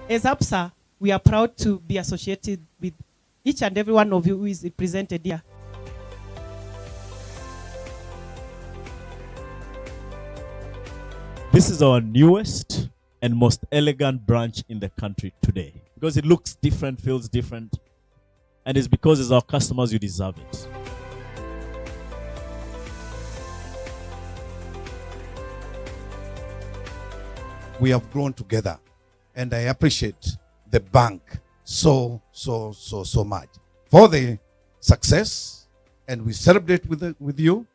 As Absa, we are proud to be associated with each and every one of you who is represented here. This is our newest and most elegant branch in the country today because it looks different, feels different, and it's because it's our customers, you deserve it. We have grown together, and I appreciate the bank so much for the success, and we celebrate with you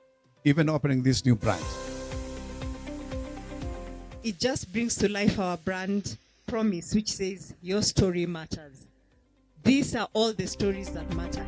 even opening this new branch. It just brings to life our brand promise, which says your story matters. These are all the stories that matter.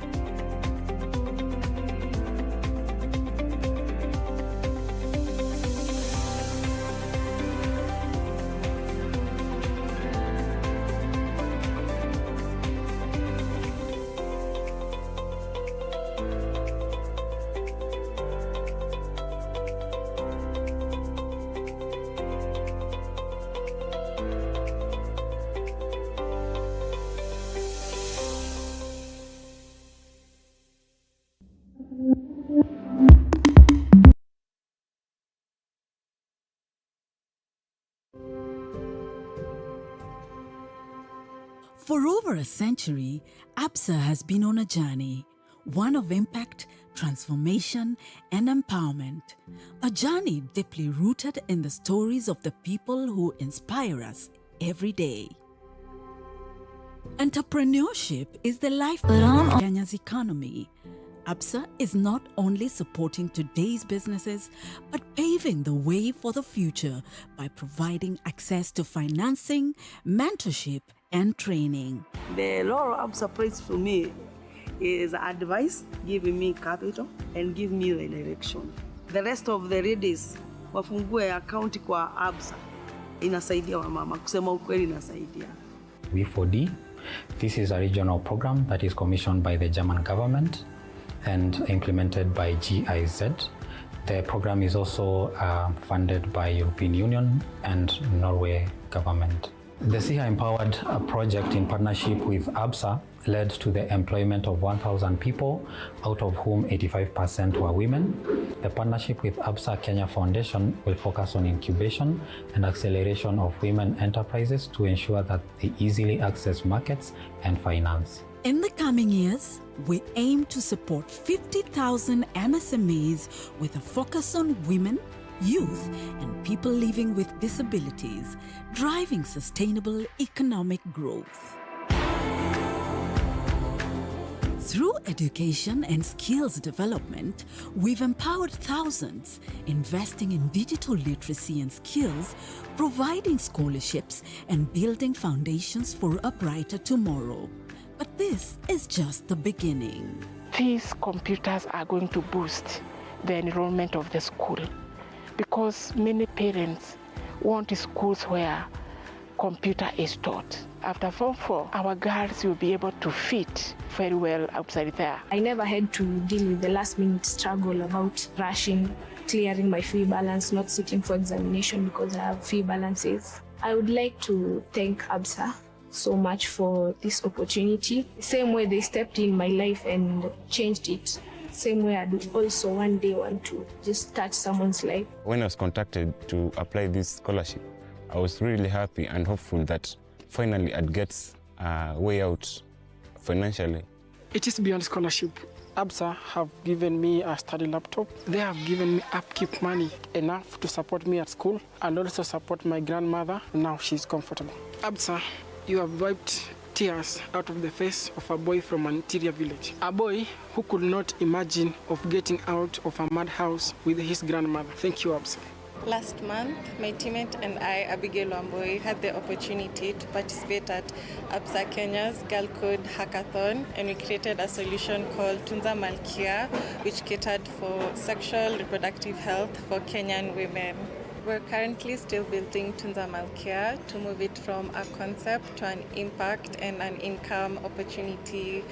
For over a century, Absa has been on a journey, one of impact, transformation, and empowerment. A journey deeply rooted in the stories of the people who inspire us every day. Entrepreneurship is the lifeblood of Kenya's economy. Absa is not only supporting today's businesses, but paving the way for the future by providing access to financing, mentorship, and training. The role of Absa plays for me is advice, giving me capital, and give me the direction. The rest of the ladies wafungue account kwa Absa. Inasaidia wa mama, kusema ukweli inasaidia. We4D, this is a regional program that is commissioned by the German government and implemented by GIZ. The program is also funded by European Union and Norway government. The SIHA Empowered project in partnership with Absa led to the employment of 1,000 people, out of whom 85% were women. The partnership with Absa Kenya Foundation will focus on incubation and acceleration of women enterprises to ensure that they easily access markets and finance. In the coming years, we aim to support 50,000 MSMEs with a focus on women, youth, and people living with disabilities, driving sustainable economic growth. Through education and skills development, we've empowered thousands, investing in digital literacy and skills, providing scholarships, and building foundations for a brighter tomorrow. But this is just the beginning. These computers are going to boost the enrollment of the school because many parents want schools where computer is taught. After Form 4, our girls will be able to fit very well outside there. I never had to deal with the last-minute struggle about rushing, clearing my fee balance, not sitting for examination because I have fee balances. I would like to thank Absa so much for this opportunity. Same way they stepped in my life and changed it, same way I do also one day want to just touch someone's life. When I was contacted to apply this scholarship, I was really happy and hopeful that finally I'd get a way out financially. It is beyond scholarship. Absa have given me a study laptop. They have given me upkeep money enough to support me at school and also support my grandmother. Now she's comfortable. Absa, you have wiped tears out of the face of a boy from an interior village. A boy who could not imagine of getting out of a madhouse with his grandmother. Thank you, Absa. Last month, my teammate and I, Abigail Wamboi, had the opportunity to participate at Absa Kenya's Girl Code Hackathon, and we created a solution called Tunza Malkia, which catered for sexual reproductive health for Kenyan women. We're currently still building Tunza Malkia to move it from a concept to an impact and an income opportunity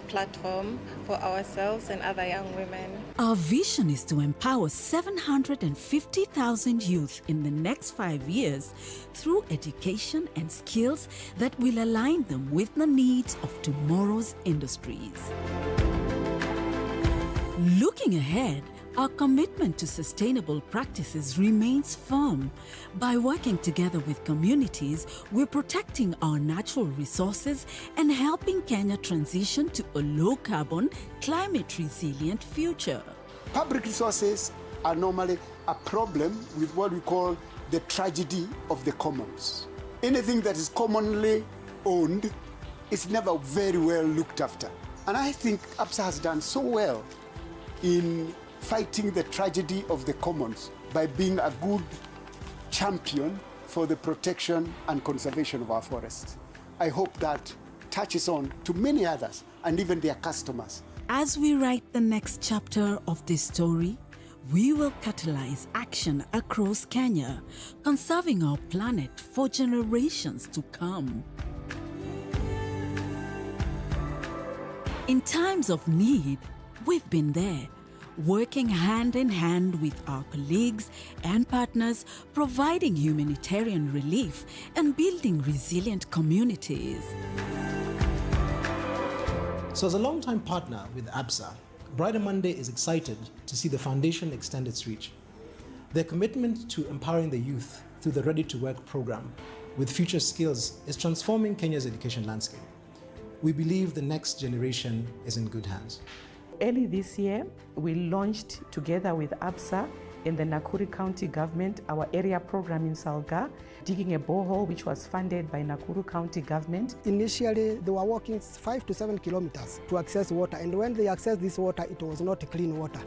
platform for ourselves and other young women. Our vision is to empower 750,000 youth in the next 5 years through education and skills that will align them with the needs of tomorrow's industries. Looking ahead, our commitment to sustainable practices remains firm. By working together with communities, we're protecting our natural resources and helping Kenya transition to a low-carbon, climate-resilient future. Public resources are normally a problem with what we call the tragedy of the commons. Anything that is commonly owned is never very well looked after. And I think Absa has done so well in fighting the tragedy of the commons by being a good champion for the protection and conservation of our forests. I hope that touches on to many others and even their customers. As we write the next chapter of this story, we will catalyze action across Kenya, conserving our planet for generations to come. In times of need, we've been there, working hand in hand with our colleagues and partners, providing humanitarian relief and building resilient communities. So as a long-time partner with Absa, Brighter Monday is excited to see the foundation extend its reach. Their commitment to empowering the youth through the Ready to Work program with future skills is transforming Kenya's education landscape. We believe the next generation is in good hands. Early this year, we launched together with Absa and the Nakuru County government our area program in Salga, digging a borehole which was funded by Nakuru County government. Initially, they were walking 5 to 7 kilometers to access water, and when they accessed this water, it was not clean water.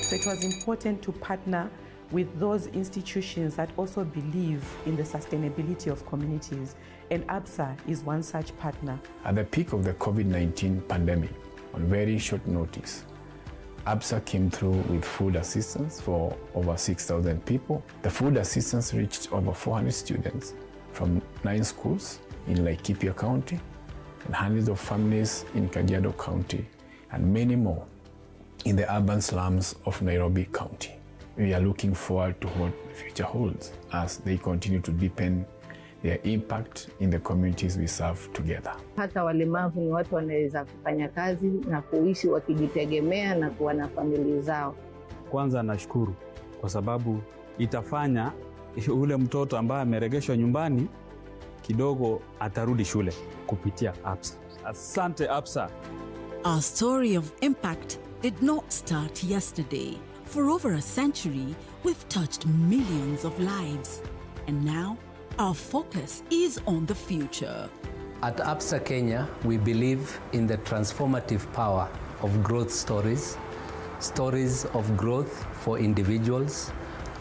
So it was important to partner with those institutions that also believe in the sustainability of communities, and Absa is one such partner. At the peak of the COVID-19 pandemic, on very short notice, Absa came through with food assistance for over 6,000 people. The food assistance reached over 400 students from 9 schools in Laikipia County and hundreds of families in Kajiado County and many more in the urban slums of Nairobi County. We are looking forward to what the future holds as they continue to deepen their impact in the communities we serve together. Hata walemavu ni watu wanaweza kufanya kazi na kuishi wakijitegemea na kuwa na familia zao. Kwanza nashukuru kwa sababu itafanya ule mtoto ambaye ameregeshwa nyumbani kidogo atarudi shule kupitia Absa. Asante Absa. Our story of impact did not start yesterday. For over a century, we've touched millions of lives. And now, our focus is on the future. At Absa Kenya, we believe in the transformative power of growth stories, stories of growth for individuals,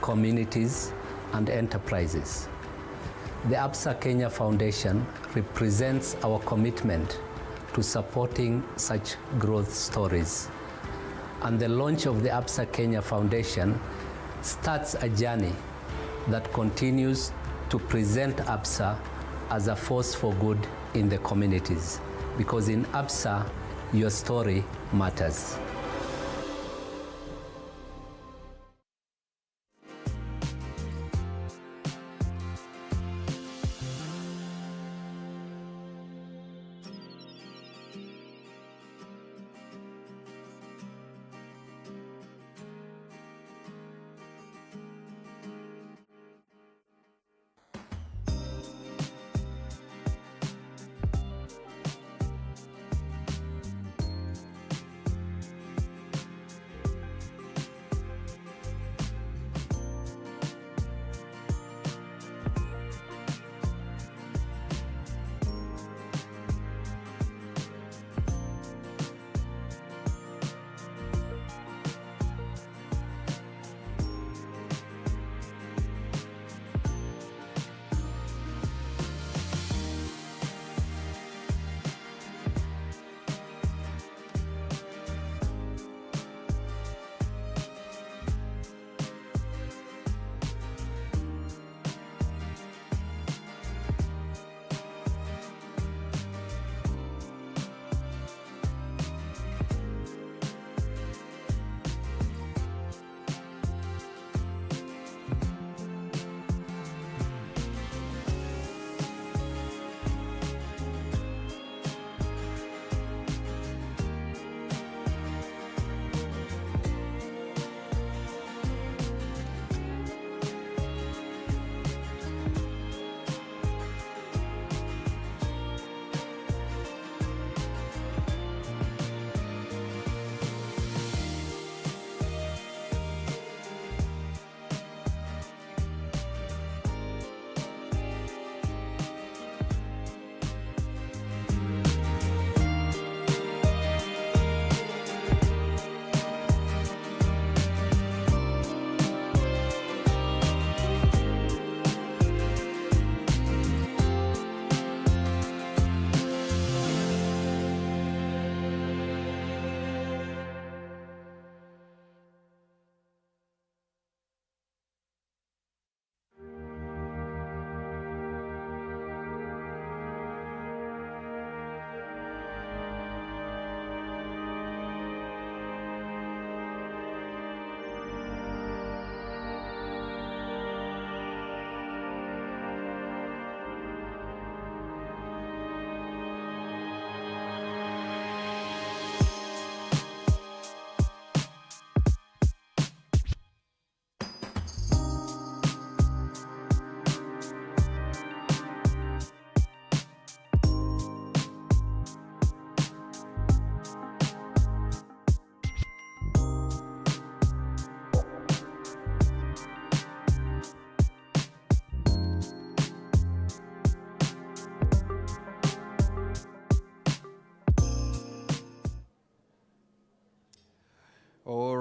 communities, and enterprises. The Absa Kenya Foundation represents our commitment to supporting such growth stories. And the launch of the Absa Kenya Foundation starts a journey that continues to present Absa as a force for good in the communities. Because in Absa, your story matters.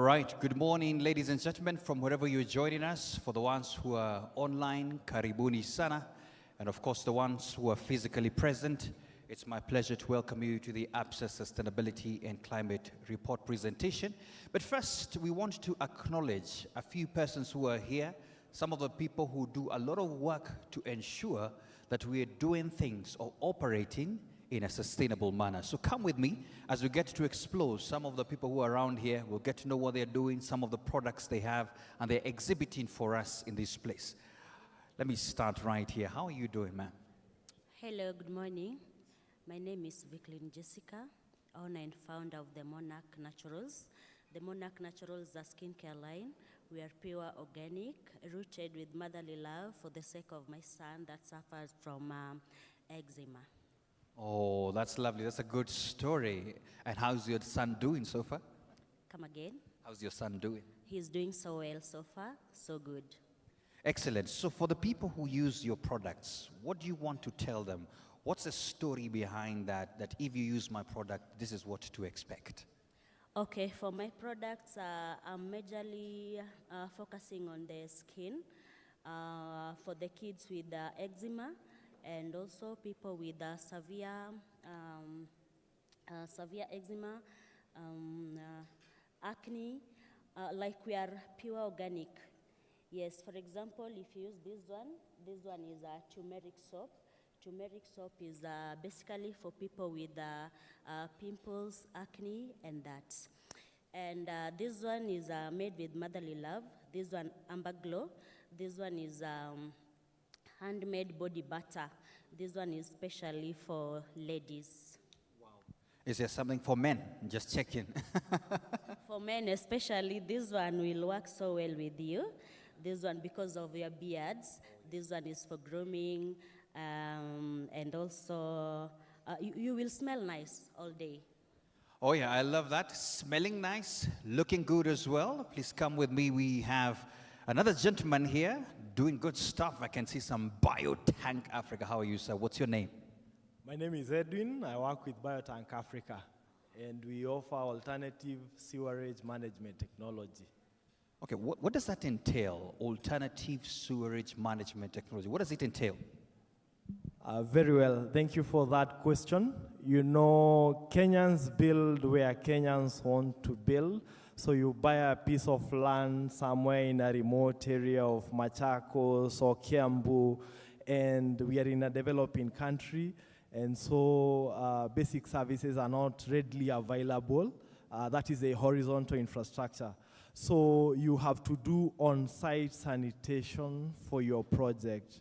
right, good morning, ladies and gentlemen, from wherever you're joining us. For the ones who are online, karibuni sana. And of course, the ones who are physically present, it's my pleasure to welcome you to the Absa Sustainability and Climate Report presentation. But first, we want to acknowledge a few persons who are here, some of the people who do a lot of work to ensure that we are doing things or operating in a sustainable manner. So come with me as we get to explore some of the people who are around here. We'll get to know what they're doing, some of the products they have, and they're exhibiting for us in this place. Let me start right here. How are you doing, ma'am? Hello, good morning. My name is Vicklin Jessica, owner and founder of the Monarch Naturals. The Monarch Naturals is a skincare line. We are pure organic, rooted with motherly love for the sake of my son that suffers from eczema. Oh, that's lovely. That's a good story. And how's your son doing so far? Come again? How's your son doing? He's doing so well so far, so good. Excellent. So for the people who use your products, what do you want to tell them? What's the story behind that, that if you use my product, this is what to expect? Okay, for my products, I'm majorly focusing on the skin for the kids with eczema, and also people with severe eczema, acne, like we are pure organic. Yes, for example, if you use this one is a turmeric soap. Turmeric soap is basically for people with pimples, acne, and that. And this one is made with motherly love. This one, Amber Glow. This one is handmade body butter. This one is specially for ladies. Wow. Is there something for men? Just checking. For men especially, this one will work so well with you. This one because of your beards. This one is for grooming, and also you will smell nice all day. Oh yeah, I love that. Smelling nice, looking good as well. Please come with me. We have another gentleman here doing good stuff. I can see some Biotank Africa. How are you, sir? What's your name? My name is Edwin. I work with Biotank Africa, and we offer alternative sewerage management technology. Okay, what does that entail? Alternative sewerage management technology. What does it entail? Very well. Thank you for that question. You know, Kenyans build where Kenyans want to build. So you buy a piece of land somewhere in a remote area of Machakos or Kiambu, and we are in a developing country, and so basic services are not readily available. That is a horizontal infrastructure. So you have to do on-site sanitation for your project.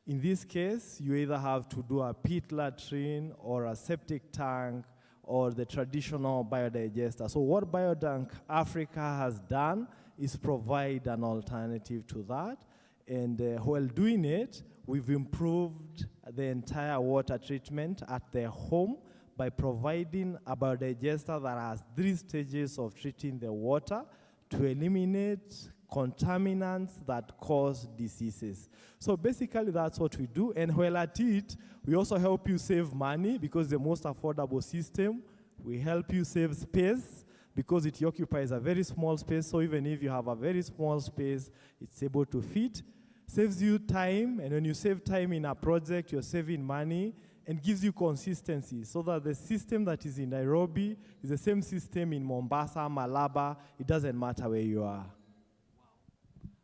In this case, you either have to do a pit latrine or a septic tank or the traditional biodigester. So what Biotank Africa has done is provide an alternative to that. And while doing it, we've improved the entire water treatment at the home by providing a biodigester that has 3 stages of treating the water to eliminate contaminants that cause diseases. So basically that's what we do, and while at it, we also help you save money because the most affordable system. We help you save space because it occupies a very small space, so even if you have a very small space, it's able to fit. Saves you time, and when you save time in a project, you're saving money, and gives you consistency so that the system that is in Nairobi is the same system in Mombasa, Malaba. It doesn't matter where you are.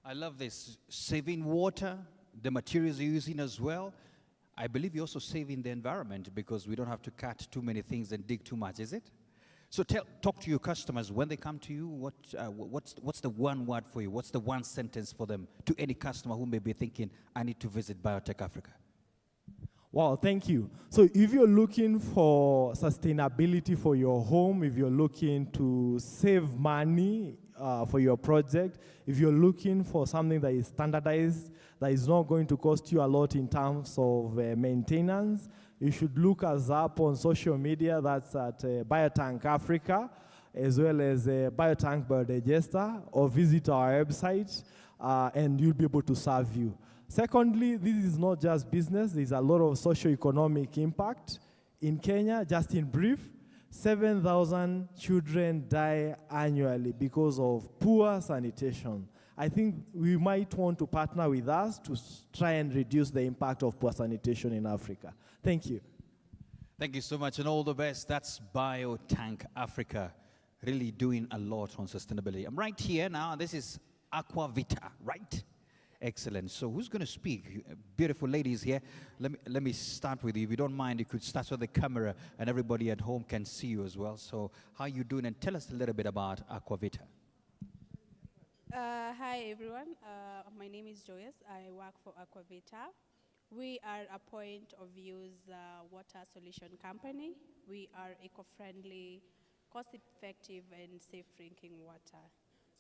I love this. Saving water, the materials you're using as well. I believe you're also saving the environment because we don't have to cut too many things and dig too much, is it? So talk to your customers when they come to you. What's the one word for you? What's the one sentence for them, to any customer who may be thinking, I need to visit Biotank Africa? Wow, thank you. So if you're looking for sustainability for your home, if you're looking to save money for your project, if you're looking for something that is standardized, that is not going to cost you a lot in terms of maintenance, you should look us up on social media. That's at Biotank Africa, as well as Biotank Biodigester, or visit our website, and you'll be able to serve you. Secondly, this is not just business. There's a lot of socio-economic impact in Kenya, just in brief. 7,000 children die annually because of poor sanitation. I think we might want to partner with us to try and reduce the impact of poor sanitation in Africa. Thank you. Thank you so much, and all the best. That's BioTank Africa, really doing a lot on sustainability. I'm right here now. This is Aquavita, right? Excellent. So who's going to speak? Beautiful ladies here. Let me start with you. If you don't mind, you could start with the camera, and everybody at home can see you as well. So how are you doing? And tell us a little bit about Aquavita. Hi, everyone. My name is Joyce. I work for Aquavita. We are a point of use water solution company. We are eco-friendly, cost-effective, and safe drinking water.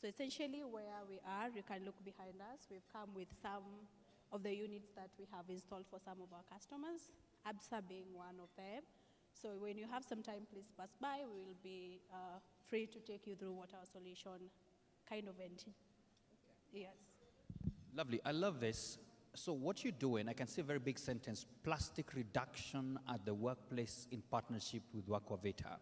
So essentially where we are, you can look behind us. We've come with some of the units that we have installed for some of our customers, Absa being one of them. So when you have some time, please pass by. We will be free to take you through what our solution kind of entails. Yes. Lovely. I love this. So what you're doing, I can see a very big sentence, plastic reduction at the workplace in partnership with Aquavita.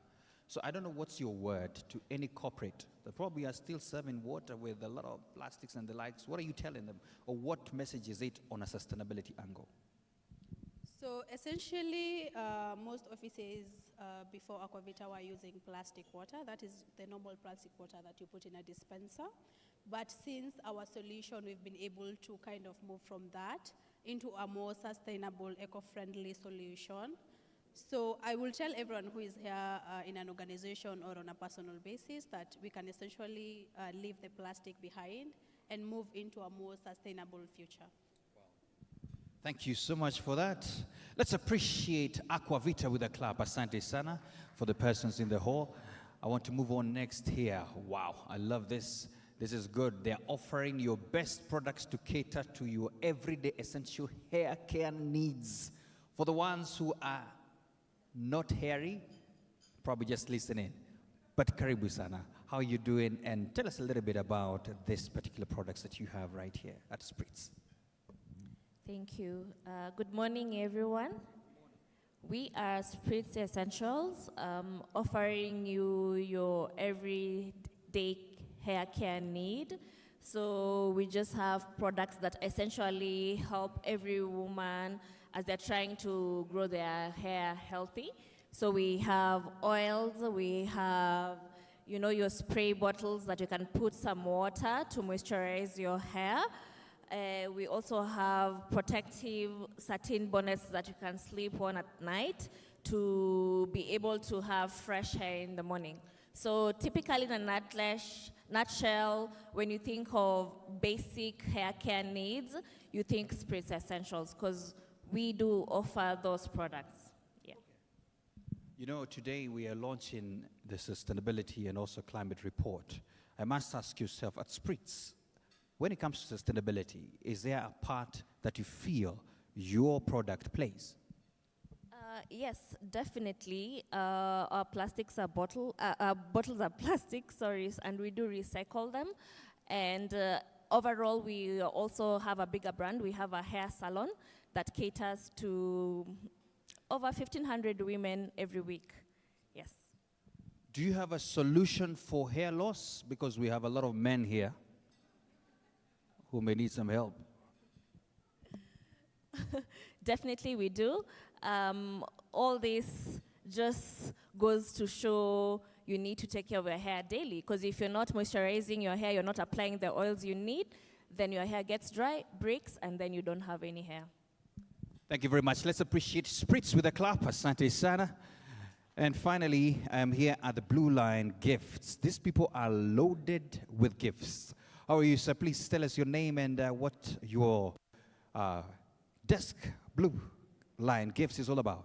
So I don't know what's your word to any corporate that probably are still serving water with a lot of plastics and the likes. What are you telling them? Or what message is it on a sustainability angle? So essentially, most offices before Aquavita were using plastic water. That is the normal plastic water that you put in a dispenser. But since our solution, we've been able to kind of move from that into a more sustainable, eco-friendly solution. So I will tell everyone who is here in an organization or on a personal basis that we can essentially leave the plastic behind and move into a more sustainable future. Thank you so much for that. Let's appreciate Aquavita with a clap. Asante sana for the persons in the hall. I want to move on next here. Wow, I love this. This is good. They're offering your best products to cater to your everyday essential hair care needs. For the ones who are not hairy, probably just listening. But karibu sana. How are you doing? And tell us a little bit about this particular products that you have right here at Spritz. Thank you. Good morning, everyone. We are Spritz Essentials, offering you your everyday hair care need. So we just have products that essentially help every woman as they're trying to grow their hair healthy. So we have oils, we have, you know, your spray bottles that you can put some water to moisturize your hair. We also have protective satin bonnets that you can sleep on at night to be able to have fresh hair in the morning. So typically in a nutshell, when you think of basic hair care needs, you think Spritz Essentials, because we do offer those products. Yeah. You know, today we are launching the sustainability and also climate report. I must ask yourself, at Spritz, when it comes to sustainability, is there a part that you feel your product plays? Yes, definitely. Our plastics are bottles are plastic, sorry, and we do recycle them. And overall, we also have a bigger brand. We have a hair salon that caters to over 1,500 women every week. Yes. Do you have a solution for hair loss? Because we have a lot of men here who may need some help. Definitely we do. All this just goes to show you need to take care of your hair daily, because if you're not moisturizing your hair, you're not applying the oils you need, then your hair gets dry, breaks, and then you don't have any hair. Thank you very much. Let's appreciate Spritz with a clap. Asante sana. And finally, I'm here at the Blue Line Gifts. These people are loaded with gifts. How are you, sir? Please tell us your name and what your desk Blue Line Gifts is all about.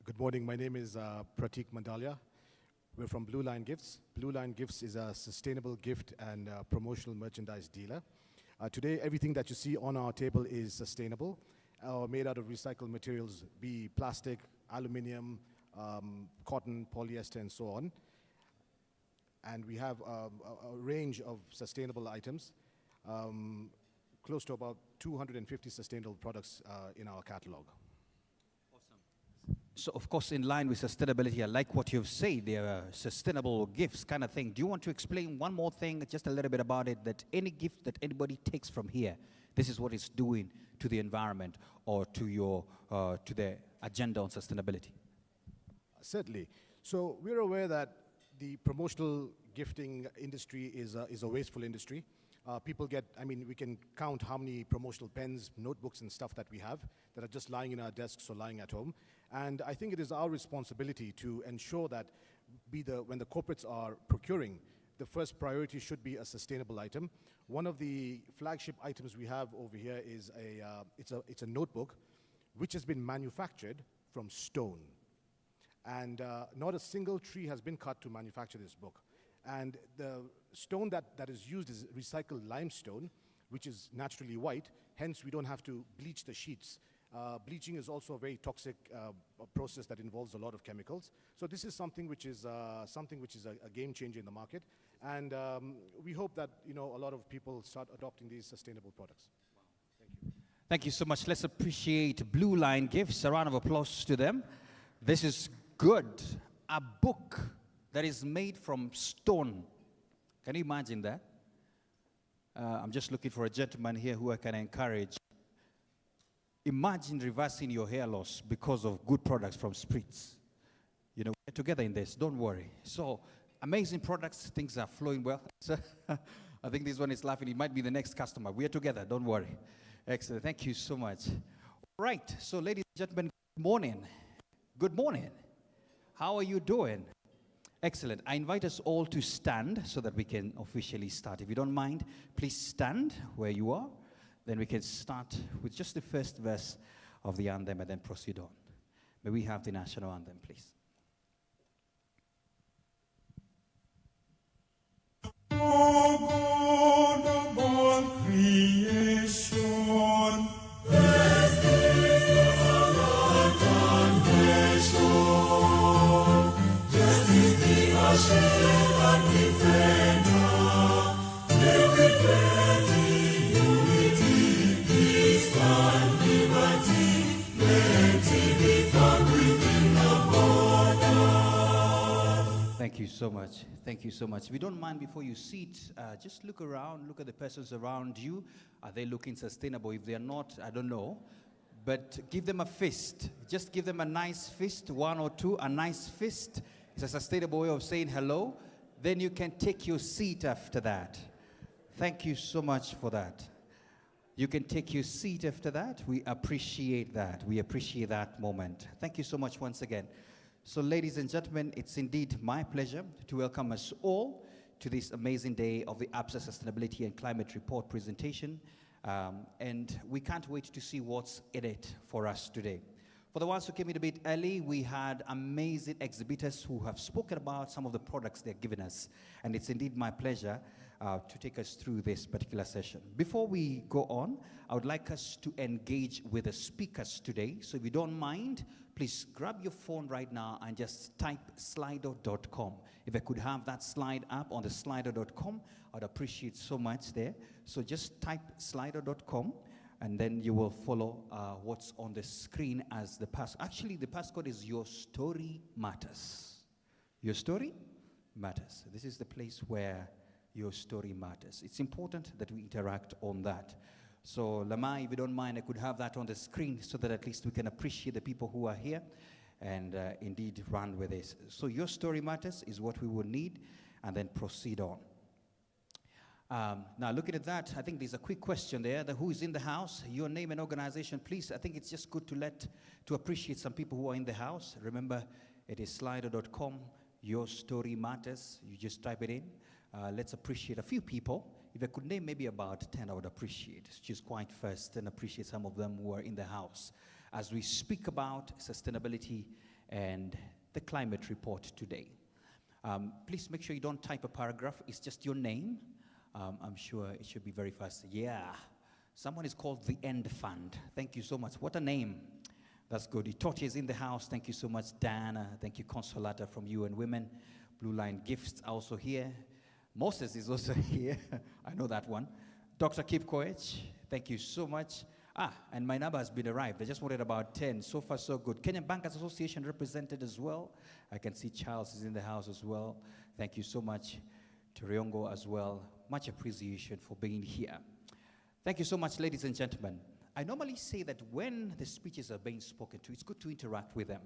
Good morning. My name is Pratik Mandalia. We're from Blue Line Gifts. Blue Line Gifts is a sustainable gift and promotional merchandise dealer. Today, everything that you see on our table is sustainable, made out of recycled materials, be plastic, aluminium, cotton, polyester, and so on. And we have a range of sustainable items, close to about 250 sustainable products in our catalog. Awesome. of course, in line with sustainability, I like what you've said. They are sustainable gifts kind of thing. Do you want to explain one more thing, just a little bit about it, that any gift that anybody takes from here, this is what it's doing to the environment or to your to the agenda on sustainability? Certainly. So we're aware that the promotional gifting industry is a wasteful industry. People get, we can count how many promotional pens, notebooks and stuff that we have that are just lying in our desks or lying at home. And I think it is our responsibility to ensure that when the corporates are procuring, the first priority should be a sustainable item. One of the flagship items we have over here is it's a notebook which has been manufactured from stone. And not a single tree has been cut to manufacture this book. And the stone that is used is recycled limestone, which is naturally white. Hence, we don't have to bleach the sheets. Bleaching is also a very toxic process that involves a lot of chemicals. So this is something which is a game changer in the market. And we hope that a lot of people start adopting these sustainable products. Thank you. Thank you so much. Let's appreciate Blue Line Gifts. A round of applause to them. This is good. A book that is made from stone. Can you imagine that? I'm just looking for a gentleman here who I can encourage. Imagine reversing your hair loss because of good products from Spritz. We're together in this, don't worry. So, amazing products, things are flowing well. So, I think this one is laughing. It might be the next customer. We are together, don't worry. Excellent, thank you so much. Right, so ladies and gentlemen, good morning. Good morning. How are you doing? Excellent. I invite us all to stand so that we can officially start. If you don't mind, please stand where you are. Then we can start with just the first verse of the anthem and then proceed on. May we have the national anthem, please. O God of all creation, blessed is the Lord foundation. Just is the shield and defender. May we bear the unity, peace and liberty. Plenty be found within the borders. Thank you so much. Thank you so much. If you don't mind, before you sit, just look around, look at the persons around you. Are they looking sustainable? If they are not, I don't know. But give them a fist. Just give them a nice fist, one or two, a nice fist. It's a sustainable way of saying hello. Then you can take your seat after that. Thank you so much for that. You can take your seat after that. We appreciate that. We appreciate that moment. Thank you so much once again. So ladies and gentlemen, it's indeed my pleasure to welcome us all to this amazing day of the Absa Sustainability and Climate Report presentation. And we can't wait to see what's in it for us today. For the ones who came in a bit early, we had amazing exhibitors who have spoken about some of the products they're giving us. And it's indeed my pleasure to take us through this particular session. Before we go on, I would like us to engage with the speakers today. So if you don't mind, please grab your phone right now and just type slido.com. If I could have that slide up on the slido.com, I'd appreciate so much there. So just type slido.com and then you will follow what's on the screen as the passcode. Actually, the passcode is Your Story Matters. Your story matters. This is the place where your story matters. It's important that we interact on that. So Lama, if you don't mind, I could have that on the screen so that at least we can appreciate the people who are here and indeed run with this. So Your Story Matters is what we will need and then proceed on. Now looking at that, I think there's a quick question there. Who is in the house? Your name and organization, please. I think it's just good to appreciate some people who are in the house. Remember, it is slido.com. Your Story Matters. You just type it in. Let's appreciate a few people. If I could name maybe about 10, I would appreciate. Choose quite first and appreciate some of them who are in the house as we speak about sustainability and the climate report today. Please make sure you don't type a paragraph. It's just your name. I'm sure it should be very fast. Yeah. Someone is called the End Fund. Thank you so much. What a name. That's good. Itoti is in the house. Thank you so much, Diana. Thank you, Consolata from UN Women. Blue Line Gifts also here. Moses is also here. I know that one. Dr. Kip Koech, thank you so much. And my number has been arrived. I just wanted about 10. So far, so good. Kenyan Bankers Association represented as well. I can see Charles is in the house as well. Thank you so much to Riongo as well. Much appreciation for being here. Thank you so much, ladies and gentlemen. I normally say that when the speeches are being spoken to, it's good to interact with them.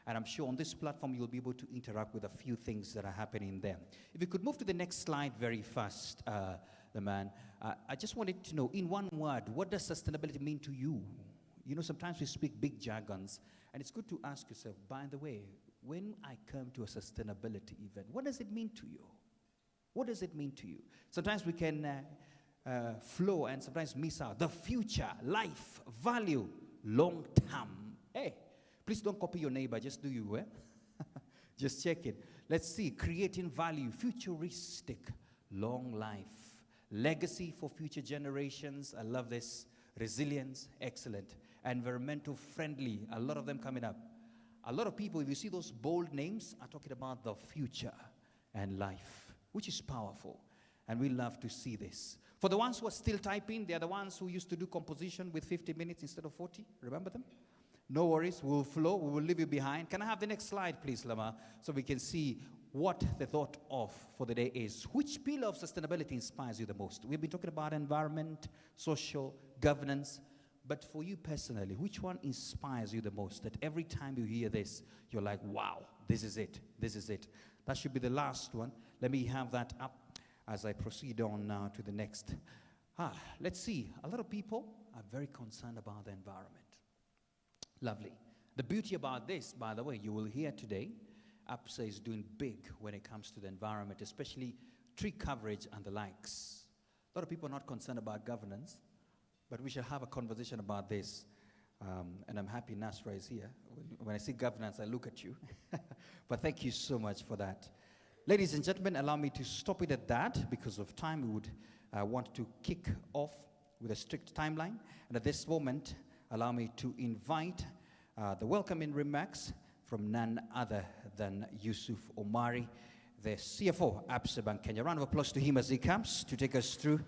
And I'm sure on this platform, you'll be able to interact with a few things that are happening there. If you could move to the next slide very fast, the man. I just wanted to know, in one word, what does sustainability mean to you? You know, sometimes we speak big jargons, and it's good to ask yourself, by the way, when I come to a sustainability event, what does it mean to you? What does it mean to you? Sometimes we can flow and sometimes miss out. The future, life, value, long term. Hey, please don't copy your neighbor, just do you, Just check it. Let's see, creating value, futuristic, long life. Legacy for future generations. I love this. Resilience, excellent. Environmental friendly, a lot of them coming up. A lot of people, if you see those bold names, are talking about the future and life, which is powerful. And we love to see this. For the ones who are still typing, they are the ones who used to do composition with 50 minutes instead of 40. Remember them? No worries, we'll flow, we will leave you behind. Can I have the next slide, please, Lama, so we can see what the thought of for the day is. Which pillar of sustainability inspires you the most? We've been talking about environment, social, governance, but for you personally, which one inspires you the most? That every time you hear this, you're like, wow, this is it, this is it. That should be the last one. Let me have that up as I proceed on now to the next. Let's see, a lot of people are very concerned about the environment. Lovely. The beauty about this, by the way, you will hear today, Absa is doing big when it comes to the environment, especially tree coverage and the likes. A lot of people are not concerned about governance, but we shall have a conversation about this. And I'm happy Nasra is here. When I see governance, I look at you. But thank you so much for that. Ladies and gentlemen, allow me to stop it at that. Because of time, we would want to kick off with a strict timeline. And at this moment, allow me to invite the welcoming remarks from none other than Yusuf Omari, the CFO, Absa Bank Kenya. Round of applause to him as he comes to take us through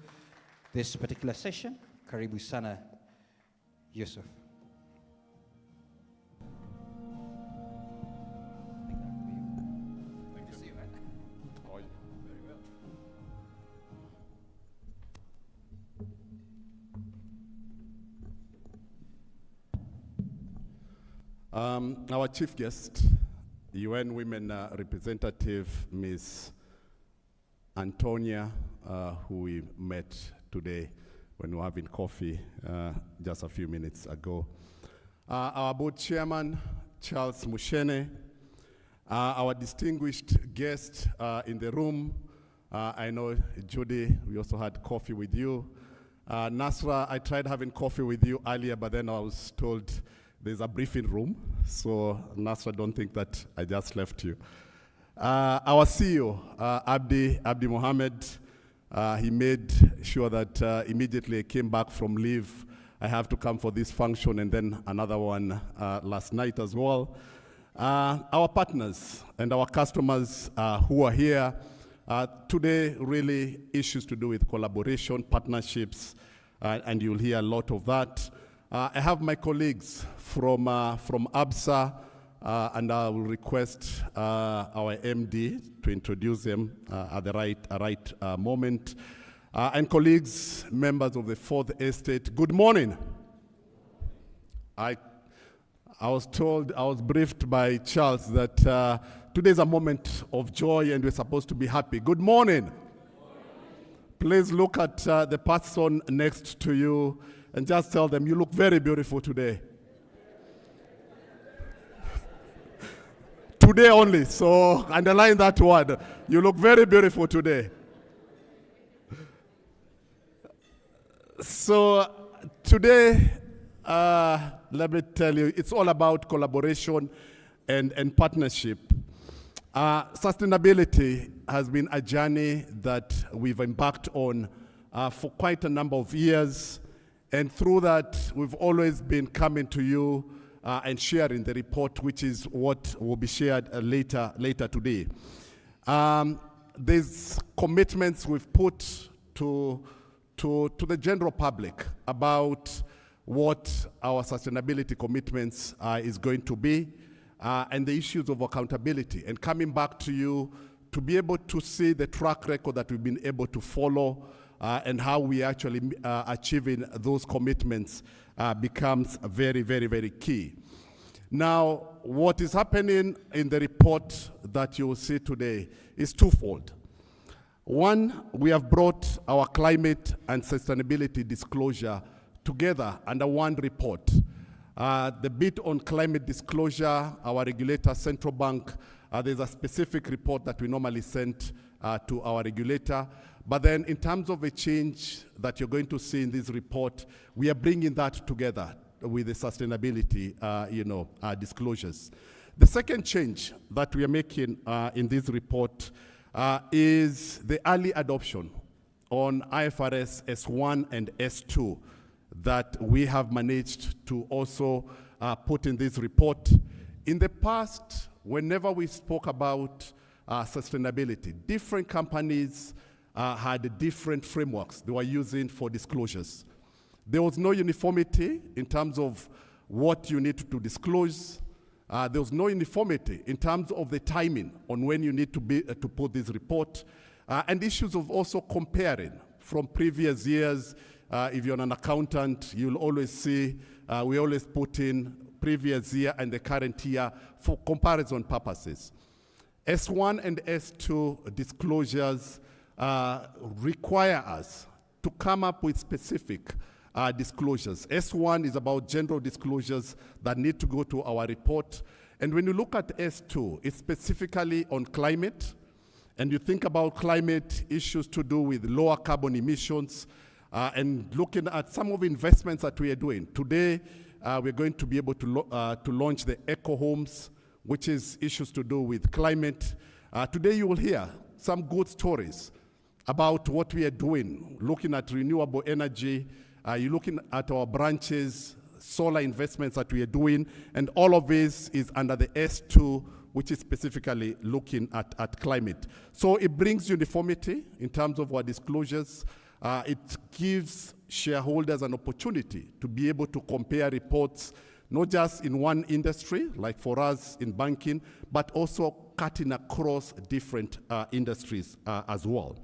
this particular session. Karibu sana, Yusuf. Our chief guest, UN Women Representative, Ms. Antonia, who we met today when we were having coffee just a few minutes ago. Our board chairman, Charles Mushene, our distinguished guest in the room, I know Judy, we also had coffee with you. Nasra, I tried having coffee with you earlier, but then I was told there's a briefing room, so Nasra, don't think that I just left you. Our CEO, Abdi Mohammed, he made sure that immediately I came back from leave, I have to come for this function, and then another one last night as well. Our partners and our customers who are here today, really issues to do with collaboration, partnerships, and you'll hear a lot of that. I have my colleagues from Absa, and I will request our MD to introduce them at the right moment. And colleagues, members of the Fourth Estate, good morning. I was briefed by Charles that today is a moment of joy and we're supposed to be happy. Good morning. Please look at the person next to you and just tell them, you look very beautiful today. Today only, so underline that word. You look very beautiful today. So today, let me tell you, it's all about collaboration and partnership. Sustainability has been a journey that we've embarked on for quite a number of years. And through that, we've always been coming to you and sharing the report, which is what will be shared later today. There's commitments we've put to the general public about what our sustainability commitments is going to be, and the issues of accountability, and coming back to you to be able to see the track record that we've been able to follow and how we actually achieving those commitments becomes very, very, very key. Now, what is happening in the report that you will see today is twofold. One, we have brought our climate and sustainability disclosure together under one report. The bit on climate disclosure, our regulator, Central Bank, there's a specific report that we normally send to our regulator. But then in terms of a change that you're going to see in this report, we are bringing that together with the sustainability disclosures. The second change that we are making in this report is the early adoption on IFRS S1 and S2 that we have managed to also put in this report. In the past, whenever we spoke about sustainability, different companies had different frameworks they were using for disclosures. There was no uniformity in terms of what you need to disclose. There was no uniformity in terms of the timing on when you need to put this report, and issues of also comparing from previous years. If you're an accountant, you'll always see we always put in previous year and the current year for comparison purposes. S1 and S2 disclosures require us to come up with specific disclosures. S1 is about general disclosures that need to go to our report. And when you look at S2, it's specifically on climate. And you think about climate issues to do with lower carbon emissions, and looking at some of the investments that we are doing. Today, we're going to be able to launch the eco homes, which is issues to do with climate. Today, you will hear some good stories about what we are doing, looking at renewable energy. You're looking at our branches, solar investments that we are doing, and all of this is under the S2, which is specifically looking at climate. So it brings uniformity in terms of our disclosures. It gives shareholders an opportunity to be able to compare reports, not just in one industry, like for us in banking, but also cutting across different industries as well.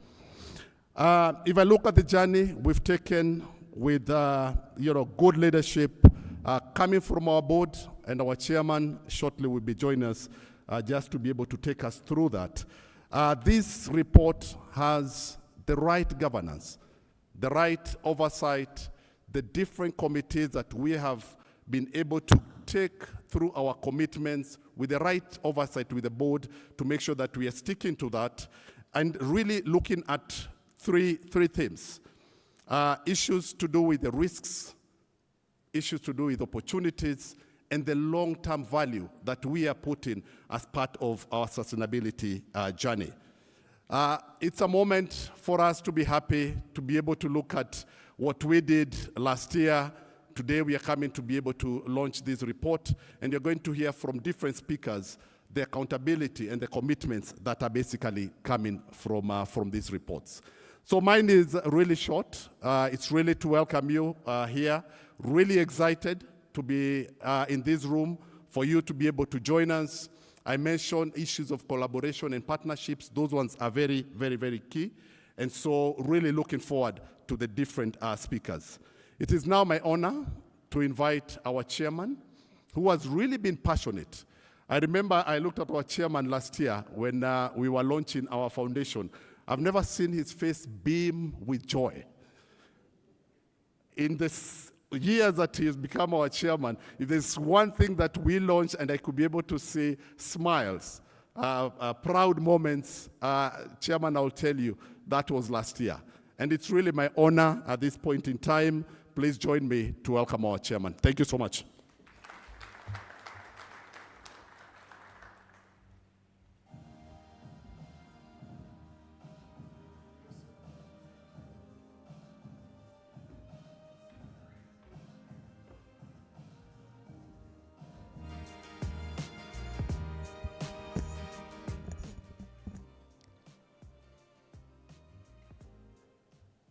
If I look at the journey we've taken with good leadership coming from our board, and our chairman shortly will be joining us just to be able to take us through that. This report has the right governance, the right oversight, the different committees that we have been able to take through our commitments with the right oversight with the board to make sure that we are sticking to that, and really looking at three themes. Issues to do with the risks, issues to do with opportunities, and the long-term value that we are putting as part of our sustainability journey. It's a moment for us to be happy to be able to look at what we did last year. Today we are coming to be able to launch this report, and you're going to hear from different speakers the accountability and the commitments that are basically coming from these reports. So mine is really short. It's really to welcome you here. Really excited to be in this room, for you to be able to join us. I mentioned issues of collaboration and partnerships. Those ones are very, very, very key. And so really looking forward to the different speakers. It is now my honor to invite our chairman, who has really been passionate. I remember I looked at our chairman last year when we were launching our foundation. I've never seen his face beam with joy. In the years that he has become our chairman, if there's one thing that we launched and I could be able to see smiles, proud moments, Chairman, I'll tell you, that was last year. And it's really my honor at this point in time. Please join me to welcome our chairman. Thank you so much.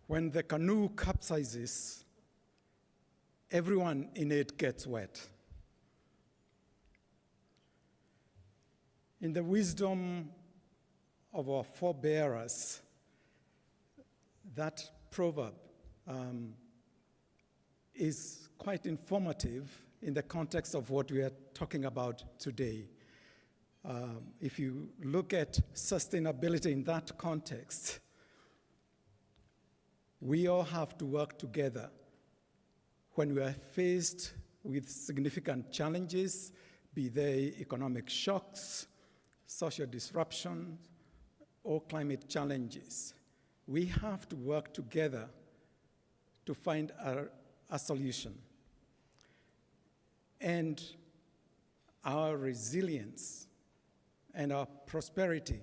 When the canoe capsizes, everyone in it gets wet. In the wisdom of our forebearers, that proverb is quite informative in the context of what we are talking about today. If you look at sustainability in that context, we all have to work together when we are faced with significant challenges, be they economic shocks, social disruption, or climate challenges. We have to work together to find a solution. And our resilience and our prosperity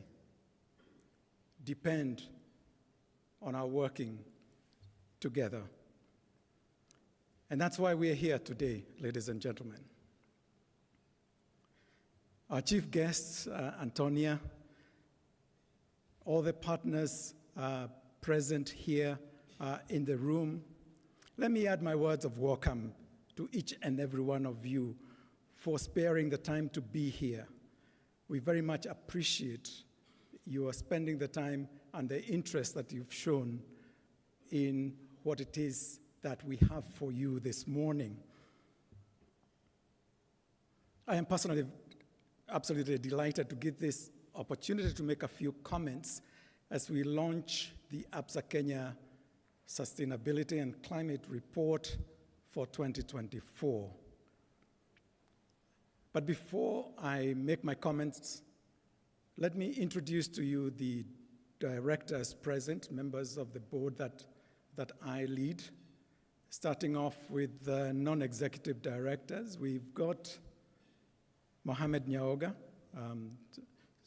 depend on our working together. And that's why we are here today, ladies and gentlemen. Our chief guests, Antonia, all the partners present here in the room. Let me add my words of welcome to each and every one of you for sparing the time to be here. We very much appreciate you spending the time and the interest that you've shown in what it is that we have for you this morning. I am personally absolutely delighted to get this opportunity to make a few comments as we launch the Absa Kenya Sustainability and Climate Report for 2024. But before I make my comments, let me introduce to you the directors present, members of the board that I lead. Starting off with the non-executive directors, we've got Mohamed Nyaoga,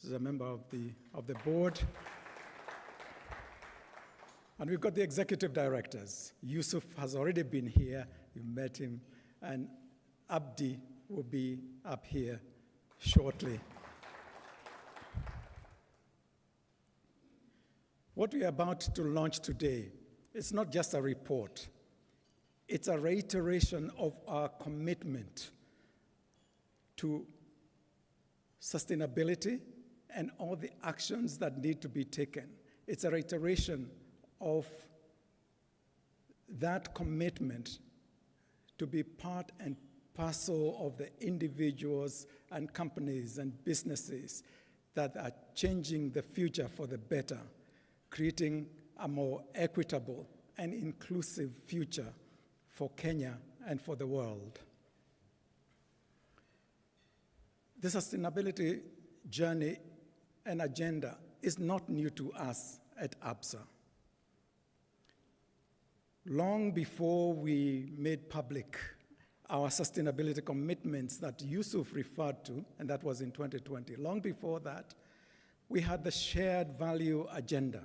is a member of the board. And we've got the executive directors. Yusuf has already been here, you met him, and Abdi will be up here shortly. What we are about to launch today is not just a report, it's a reiteration of our commitment to sustainability and all the actions that need to be taken. It's a reiteration of that commitment to be part and parcel of the individuals and companies and businesses that are changing the future for the better, creating a more equitable and inclusive future for Kenya and for the world. The sustainability journey and agenda is not new to us at Absa. Long before we made public our sustainability commitments that Yusuf referred to, and that was in 2020, long before that, we had the shared value agenda.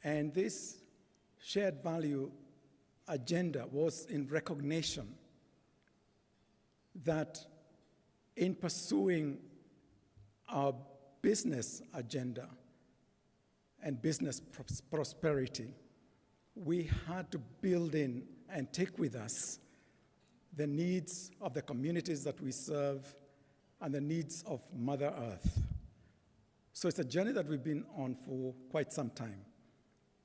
And this shared value agenda was in recognition that in pursuing our business agenda and business prosperity, we had to build in and take with us the needs of the communities that we serve and the needs of Mother Earth. So it's a journey that we've been on for quite some time.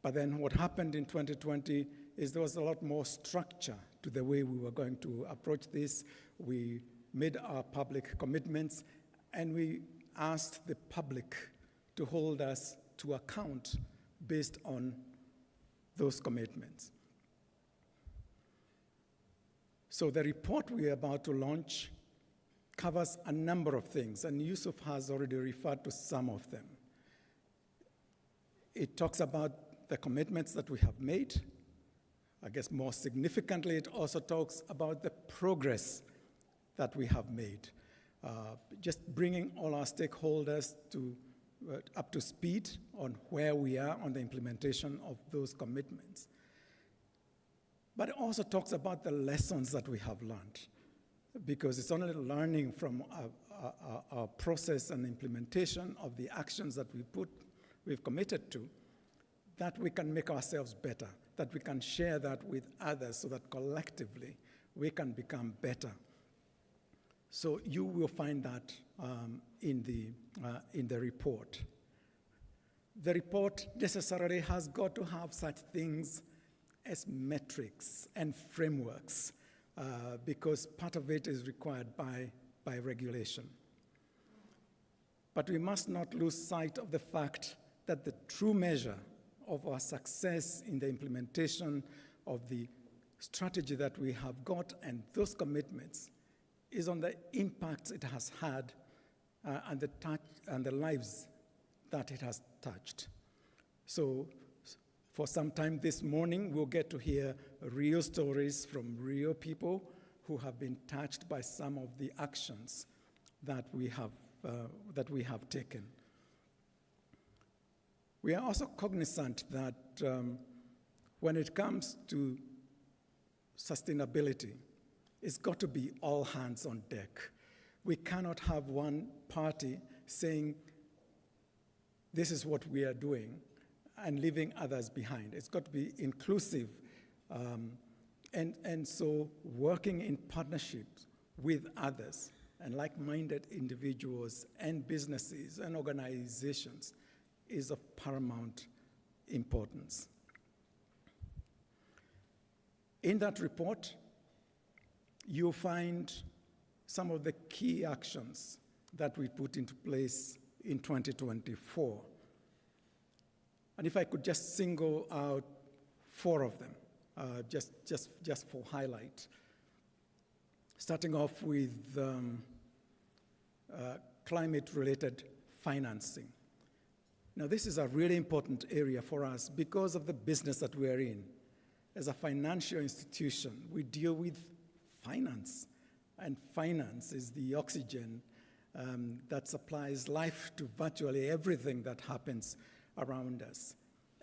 But then what happened in 2020 is there was a lot more structure to the way we were going to approach this. We made our public commitments, and we asked the public to hold us to account based on those commitments. So the report we are about to launch covers a number of things, and Yusuf has already referred to some of them. It talks about the commitments that we have made. I guess more significantly, it also talks about the progress that we have made. Just bringing all our stakeholders up to speed on where we are on the implementation of those commitments. But it also talks about the lessons that we have learned, because it's only learning from our process and implementation of the actions that we've committed to that we can make ourselves better, that we can share that with others so that collectively we can become better. So you will find that in the report. The report necessarily has got to have such things as metrics and frameworks because part of it is required by regulation. But we must not lose sight of the fact that the true measure of our success in the implementation of the strategy that we have got and those commitments is on the impacts it has had and the lives that it has touched. So for some time this morning, we'll get to hear real stories from real people who have been touched by some of the actions that we have taken. We are also cognizant that when it comes to sustainability, it's got to be all hands on deck. We cannot have one party saying, this is what we are doing, and leaving others behind. It's got to be inclusive. And so working in partnerships with others and like-minded individuals and businesses and organizations is of paramount importance. In that report, you'll find some of the key actions that we put into place in 2024. And if I could just single out 4 of them, just for highlight. Starting off with climate-related financing. Now, this is a really important area for us because of the business that we are in. As a financial institution, we deal with finance, and finance is the oxygen that supplies life to virtually everything that happens around us.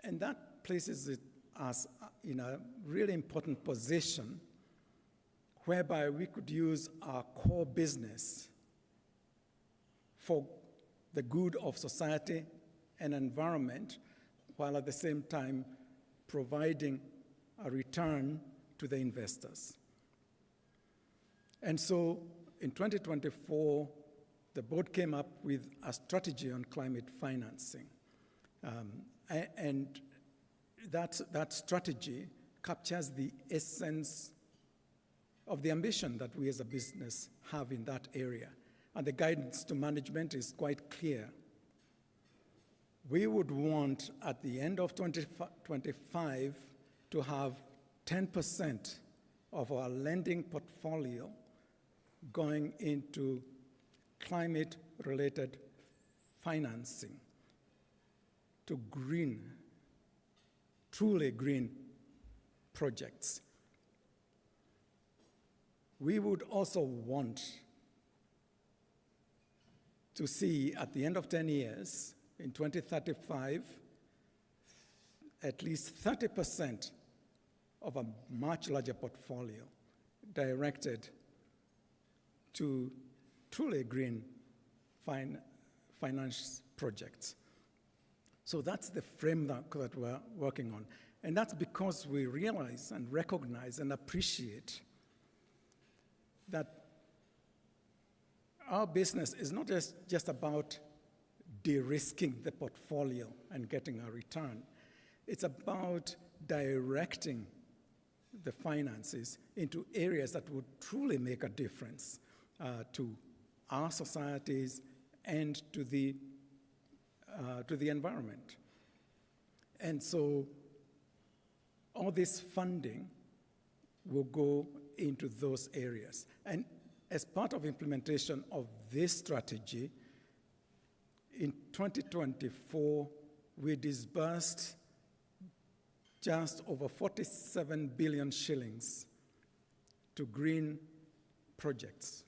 And that places us in a really important position whereby we could use our core business for the good of society and environment, while at the same time providing a return to the investors. And so in 2024, the board came up with a strategy on climate financing. And that strategy captures the essence of the ambition that we as a business have in that area. And the guidance to management is quite clear. We would want, at the end of 2025, to have 10% of our lending portfolio going into climate-related financing to truly green projects. We would also want to see, at the end of 10 years, in 2035, at least 30% of a much larger portfolio directed to truly green finance projects. So that's the framework that we're working on. And that's because we realize and recognize and appreciate that our business is not just about de-risking the portfolio and getting a return. It's about directing the finances into areas that would truly make a difference to our societies and to the environment. And so all this funding will go into those areas. And as part of implementation of this strategy, in 2024, we disbursed just over 47 billion shillings to green projects.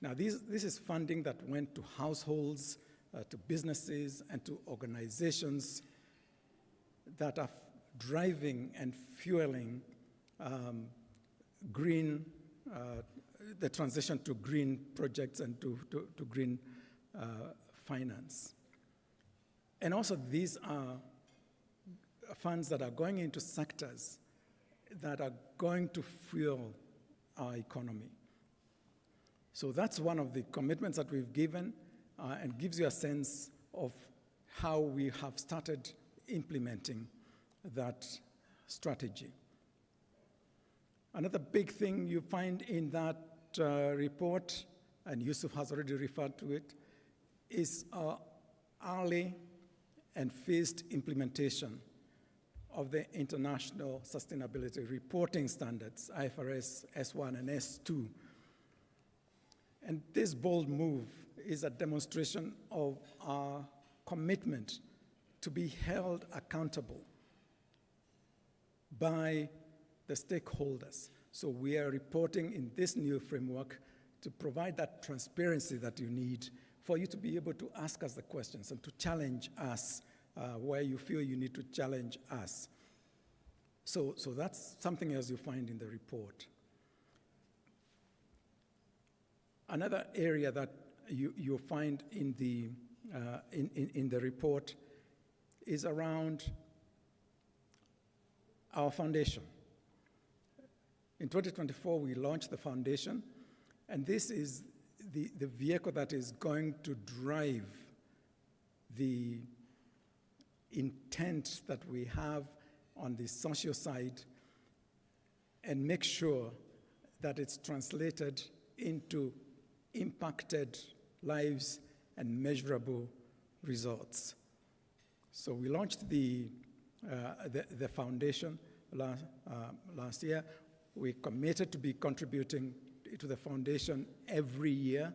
Now, this is funding that went to households, to businesses, and to organizations that are driving and fueling the transition to green projects and to green finance. And also, these are funds that are going into sectors that are going to fuel our economy. So that's one of the commitments that we've given, and gives you a sense of how we have started implementing that strategy. Another big thing you find in that report, and Yusuf has already referred to it, is our early and phased implementation of the International Sustainability Reporting Standards, IFRS S1 and S2. And this bold move is a demonstration of our commitment to be held accountable by the stakeholders. So we are reporting in this new framework to provide that transparency that you need for you to be able to ask us the questions and to challenge us where you feel you need to challenge us. So that's something else you find in the report. Another area that you find in the report is around our foundation. In 2024, we launched the foundation, and this is the vehicle that is going to drive the intent that we have on the social side and make sure that it's translated into impacted lives and measurable results. So we launched the foundation last year. We committed to be contributing to the foundation every year.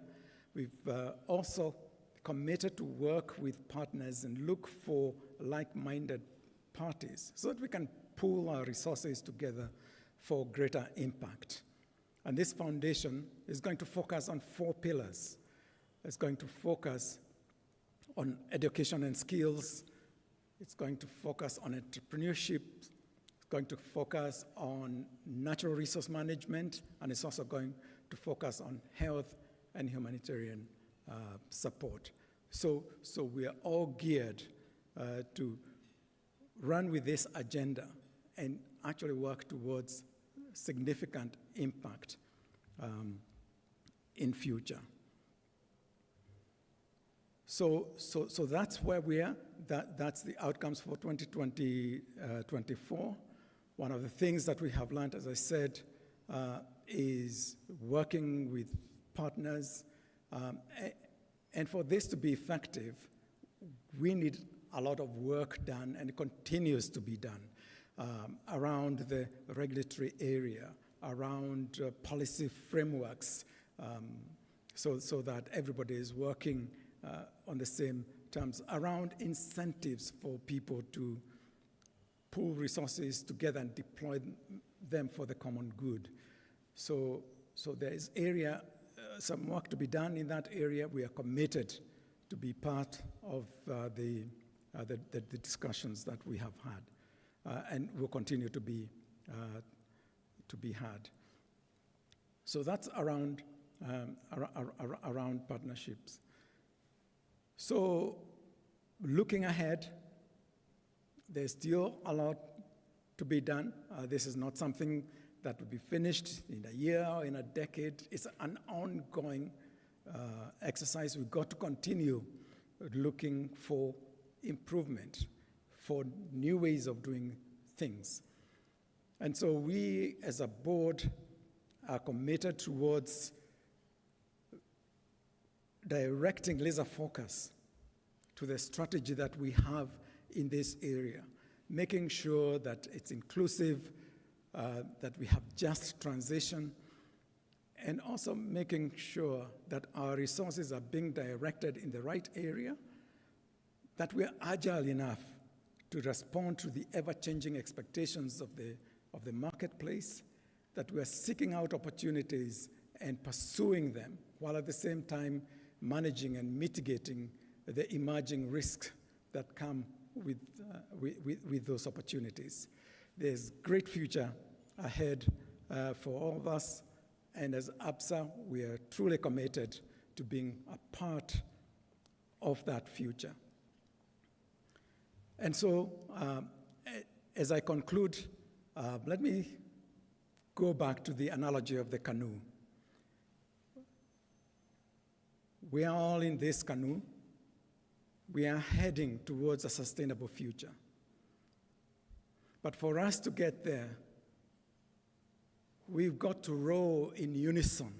We've also committed to work with partners and look for like-minded parties so that we can pool our resources together for greater impact. And this foundation is going to focus on 4 pillars. It's going to focus on education and skills. It's going to focus on entrepreneurship. It's going to focus on natural resource management, and it's also going to focus on health and humanitarian support. So we are all geared to run with this agenda and actually work towards significant impact in future. So that's where we are. That's the outcomes for 2024. One of the things that we have learned, as I said, is working with partners. And for this to be effective, we need a lot of work done, and it continues to be done around the regulatory area, around policy frameworks, so that everybody is working on the same terms, around incentives for people to pool resources together and deploy them for the common good. So there is some work to be done in that area. We are committed to be part of the discussions that we have had, and will continue to be had. So that's around partnerships. So looking ahead, there's still a lot to be done. This is not something that will be finished in a year or in a decade. It's an ongoing exercise. We've got to continue looking for improvement, for new ways of doing things. And so we, as a board, are committed towards directing laser focus to the strategy that we have in this area, making sure that it's inclusive, that we have just transition, and also making sure that our resources are being directed in the right area, that we are agile enough to respond to the ever-changing expectations of the marketplace, that we are seeking out opportunities and pursuing them, while at the same time managing and mitigating the emerging risks that come with those opportunities. There's great future ahead for all of us, and as Absa, we are truly committed to being a part of that future. And so, As I conclude, let me go back to the analogy of the canoe. We are all in this canoe. We are heading towards a sustainable future. But for us to get there, we've got to row in unison,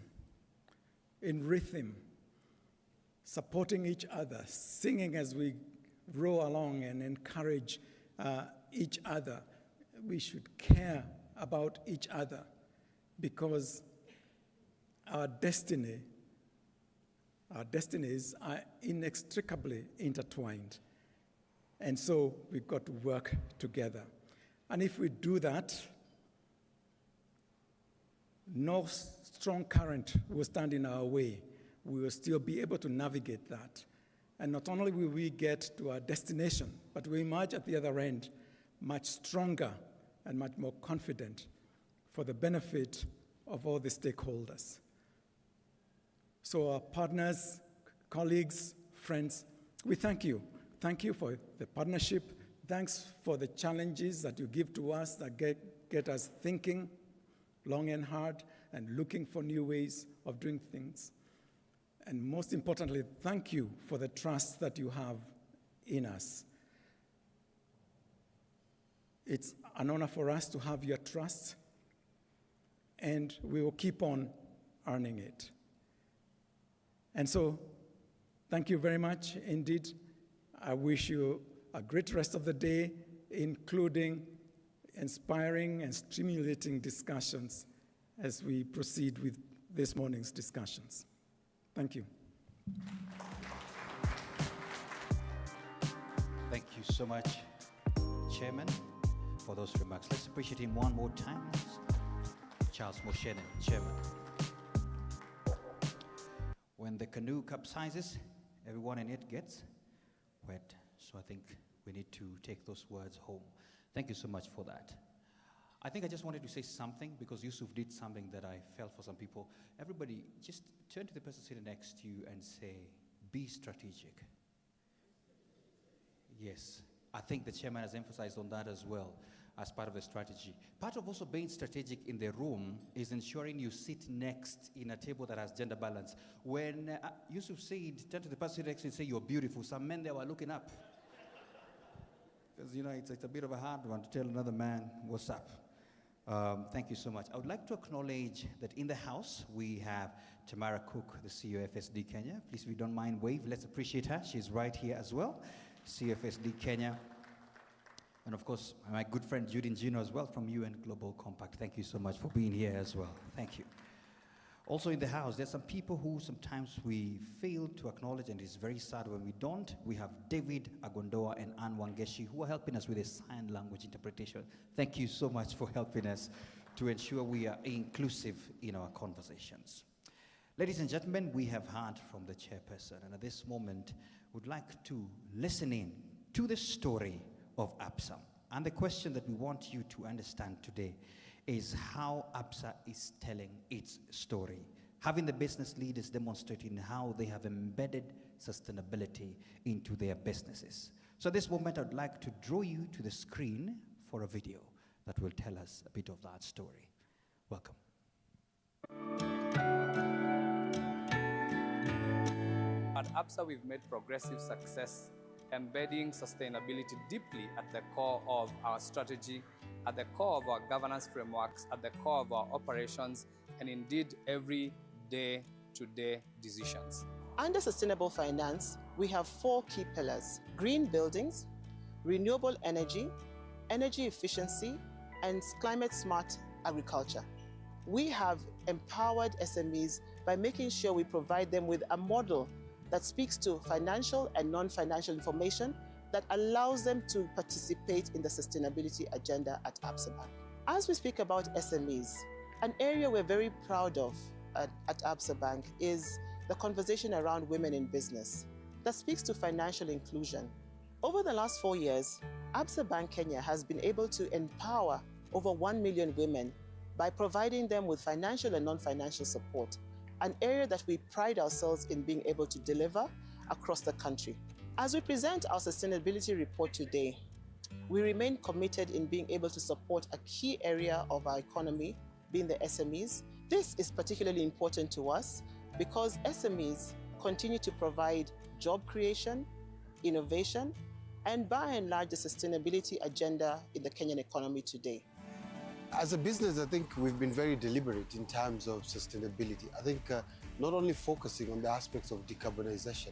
in rhythm, supporting each other, singing as we row along and encourage each other. We should care about each other because our destinies are inextricably intertwined. And so we've got to work together. And if we do that, no strong current will stand in our way. We will still be able to navigate that. And not only will we get to our destination, but we emerge at the other end much stronger and much more confident for the benefit of all the stakeholders. So our partners, colleagues, friends, we thank you. Thank you for the partnership. Thanks for the challenges that you give to us that get us thinking long and hard and looking for new ways of doing things. And most importantly, thank you for the trust that you have in us. It's an honor for us to have your trust, and we will keep on earning it. And so, thank you very much indeed. I wish you a great rest of the day, including inspiring and stimulating discussions as we proceed with this morning's discussions. Thank you. Thank you so much, Chairman, for those remarks. Let's appreciate him one more time. Charles Moshenen, Chairman. When the canoe capsizes, everyone in it gets wet. So I think we need to take those words home. Thank you so much for that. I think I just wanted to say something because Yusuf did something that I felt for some people. Everybody, just turn to the person sitting next to you and say, be strategic. Yes, I think the chairman has emphasized on that as well as part of the strategy. Part of also being strategic in the room is ensuring you sit next in a table that has gender balance. When Yusuf said, turn to the person sitting next to you and say, you're beautiful, some men there were looking up. Because, you know, it's a bit of a hard one to tell another man what's up. Thank you so much. I would like to acknowledge that in the house we have Tamara Cook, the CEO of FSD Kenya. Please, if you don't mind, wave. Let's appreciate her. She's right here as well, CEO of FSD Kenya. And of course, my good friend Judy Njino as well from UN Global Compact. Thank you so much for being here as well. Thank you. Also in the house, there's some people who sometimes we fail to acknowledge, and it's very sad when we don't. We have David Agondoa and Anne Wangeshi who are helping us with a sign language interpretation. Thank you so much for helping us to ensure we are inclusive in our conversations. Ladies and gentlemen, we have heard from the chairperson, and at this moment, would like to listen in to the story of Absa. And the question that we want you to understand today is how Absa is telling its story, having the business leaders demonstrating how they have embedded sustainability into their businesses. So at this moment, I'd like to draw you to the screen for a video that will tell us a bit of that story. Welcome. At Absa, we've made progressive success, embedding sustainability deeply at the core of our strategy, at the core of our governance frameworks, at the core of our operations, and indeed every day-to-day decisions. Under sustainable finance, we have 4 key pillars: green buildings, renewable energy, energy efficiency, and climate-smart agriculture. We have empowered SMEs by making sure we provide them with a model that speaks to financial and non-financial information that allows them to participate in the sustainability agenda at Absa Bank. As we speak about SMEs, an area we're very proud of at Absa Bank is the conversation around women in business that speaks to financial inclusion. Over the last 4 years, Absa Bank Kenya has been able to empower over 1 million women by providing them with financial and non-financial support, an area that we pride ourselves in being able to deliver across the country. As we present our sustainability report today, We remain committed in being able to support a key area of our economy, being the SMEs. This is particularly important to us because SMEs continue to provide job creation, innovation, and by and large, the sustainability agenda in the Kenyan economy today. As a business, I think we've been very deliberate in terms of sustainability. I think not only focusing on the aspects of decarbonization,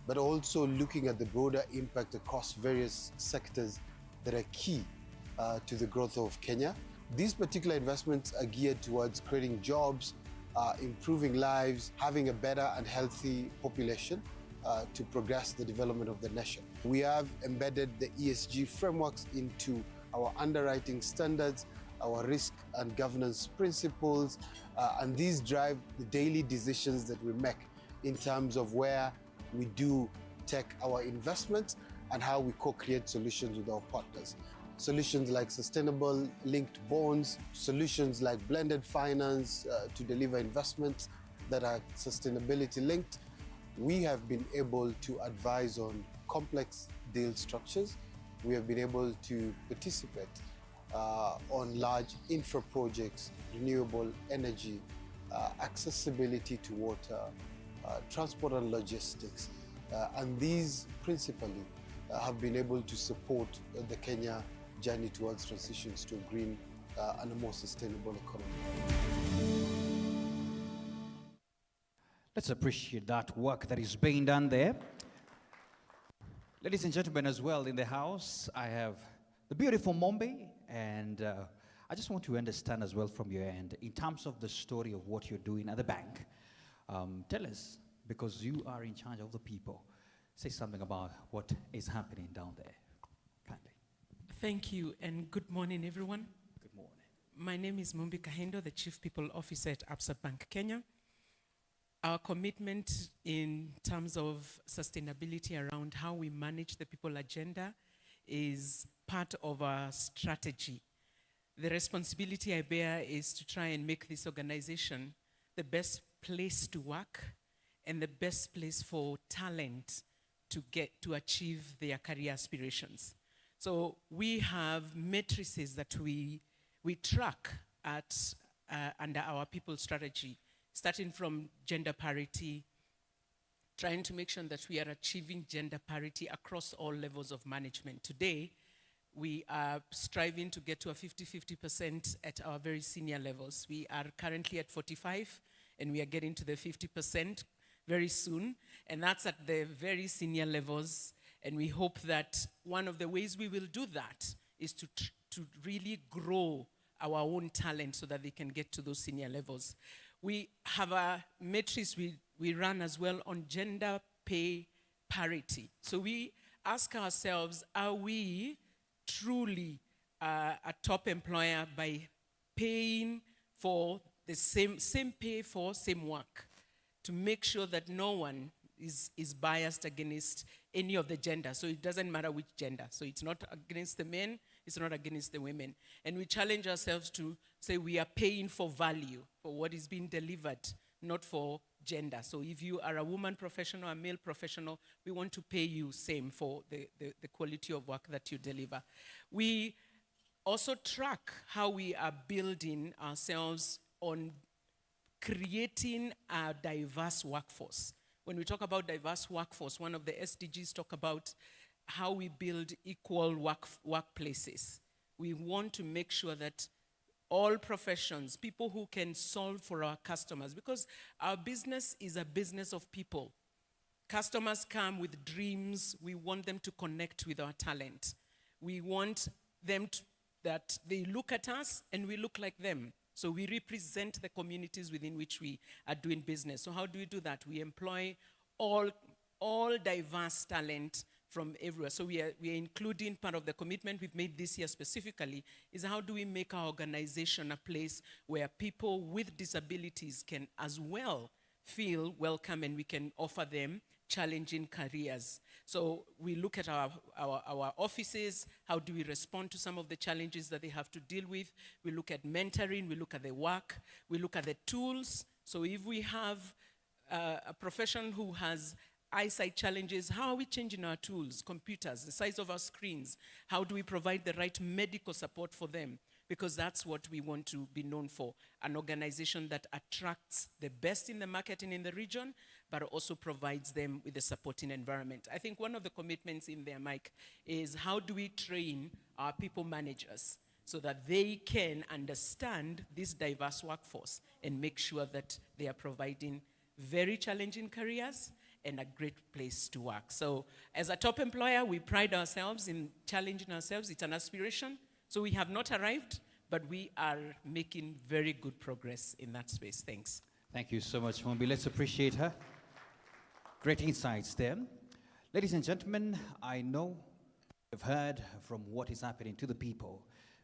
but also looking at the broader impact across various sectors that are key to the growth of Kenya. These particular investments are geared towards creating jobs, improving lives, having a better and healthy population to progress the development of the nation. We have embedded the ESG frameworks into our underwriting standards, our risk and governance principles, and these drive the daily decisions that we make in terms of where we do take our investments and how we co-create solutions with our partners. Solutions like sustainable linked bonds, solutions like blended finance to deliver investments that are sustainability linked. We have been able to advise on complex deal structures. We have been able to participate on large infra projects, renewable energy, accessibility to water, transport and logistics. And these principally have been able to support the Kenya journey towards transitions to a green and a more sustainable economy. Let's appreciate that work that is being done there. Ladies and gentlemen, as well in the house, I have the beautiful Mombi, and I just want to understand as well from your end, in terms of the story of what you're doing at the bank. Tell us, because you are in charge of the people, say something about what is happening down there. Kindly. Thank you, and good morning, everyone. Good morning. My name is Mombi Kahendo, the Chief People Officer at Absa Bank Kenya. Our commitment in terms of sustainability around how we manage the people agenda is part of our strategy. The responsibility I bear is to try and make this organization the best place to work and the best place for talent to get to achieve their career aspirations. So we have matrices that we track at under our people strategy, starting from gender parity, trying to make sure that we are achieving gender parity across all levels of management. Today, we are striving to get to a 50-50% at our very senior levels. We are currently at 45, and we are getting to the 50% very soon, and that's at the very senior levels, and we hope that one of the ways we will do that is to really grow our own talent so that they can get to those senior levels. We have a matrix we run as well on gender pay parity. So we ask ourselves, are we truly a top employer by paying for the same pay for same work, to make sure that no one is biased against any of the gender. So it doesn't matter which gender. So it's not against the men, it's not against the women. And we challenge ourselves to say we are paying for value, for what is being delivered, not for gender. So if you are a woman professional, a male professional, we want to pay you same for the quality of work that you deliver. We also track how we are building ourselves on creating a diverse workforce. When we talk about diverse workforce, one of the SDGs talk about how we build equal workplaces. We want to make sure that all professions, people who can solve for our customers, because our business is a business of people. Customers come with dreams. We want them to connect with our talent. We want them that they look at us and we look like them. So we represent the communities within which we are doing business. So how do we do that? We employ all diverse talent from everywhere. So we are including, part of the commitment we've made this year specifically is how do we make our organization a place where people with disabilities can as well feel welcome, and we can offer them challenging careers. So we look at our offices, how do we respond to some of the challenges that they have to deal with. We look at mentoring, we look at the work, we look at the tools. So if we have a profession who has eyesight challenges, how are we changing our tools, computers, the size of our screens? How do we provide the right medical support for them? Because that's what we want to be known for, an organization that attracts the best in the market and in the region, but also provides them with a supporting environment. I think one of the commitments in there, Mike, is how do we train our people managers so that they can understand this diverse workforce and make sure that they are providing very challenging careers and a great place to work. So as a top employer, we pride ourselves in challenging ourselves. It's an aspiration. So we have not arrived, but we are making very good progress in that space. Thanks. Thank you so much, Mombi. Let's appreciate her. Great insights there. Ladies and gentlemen, I know you've heard from what is happening to the people,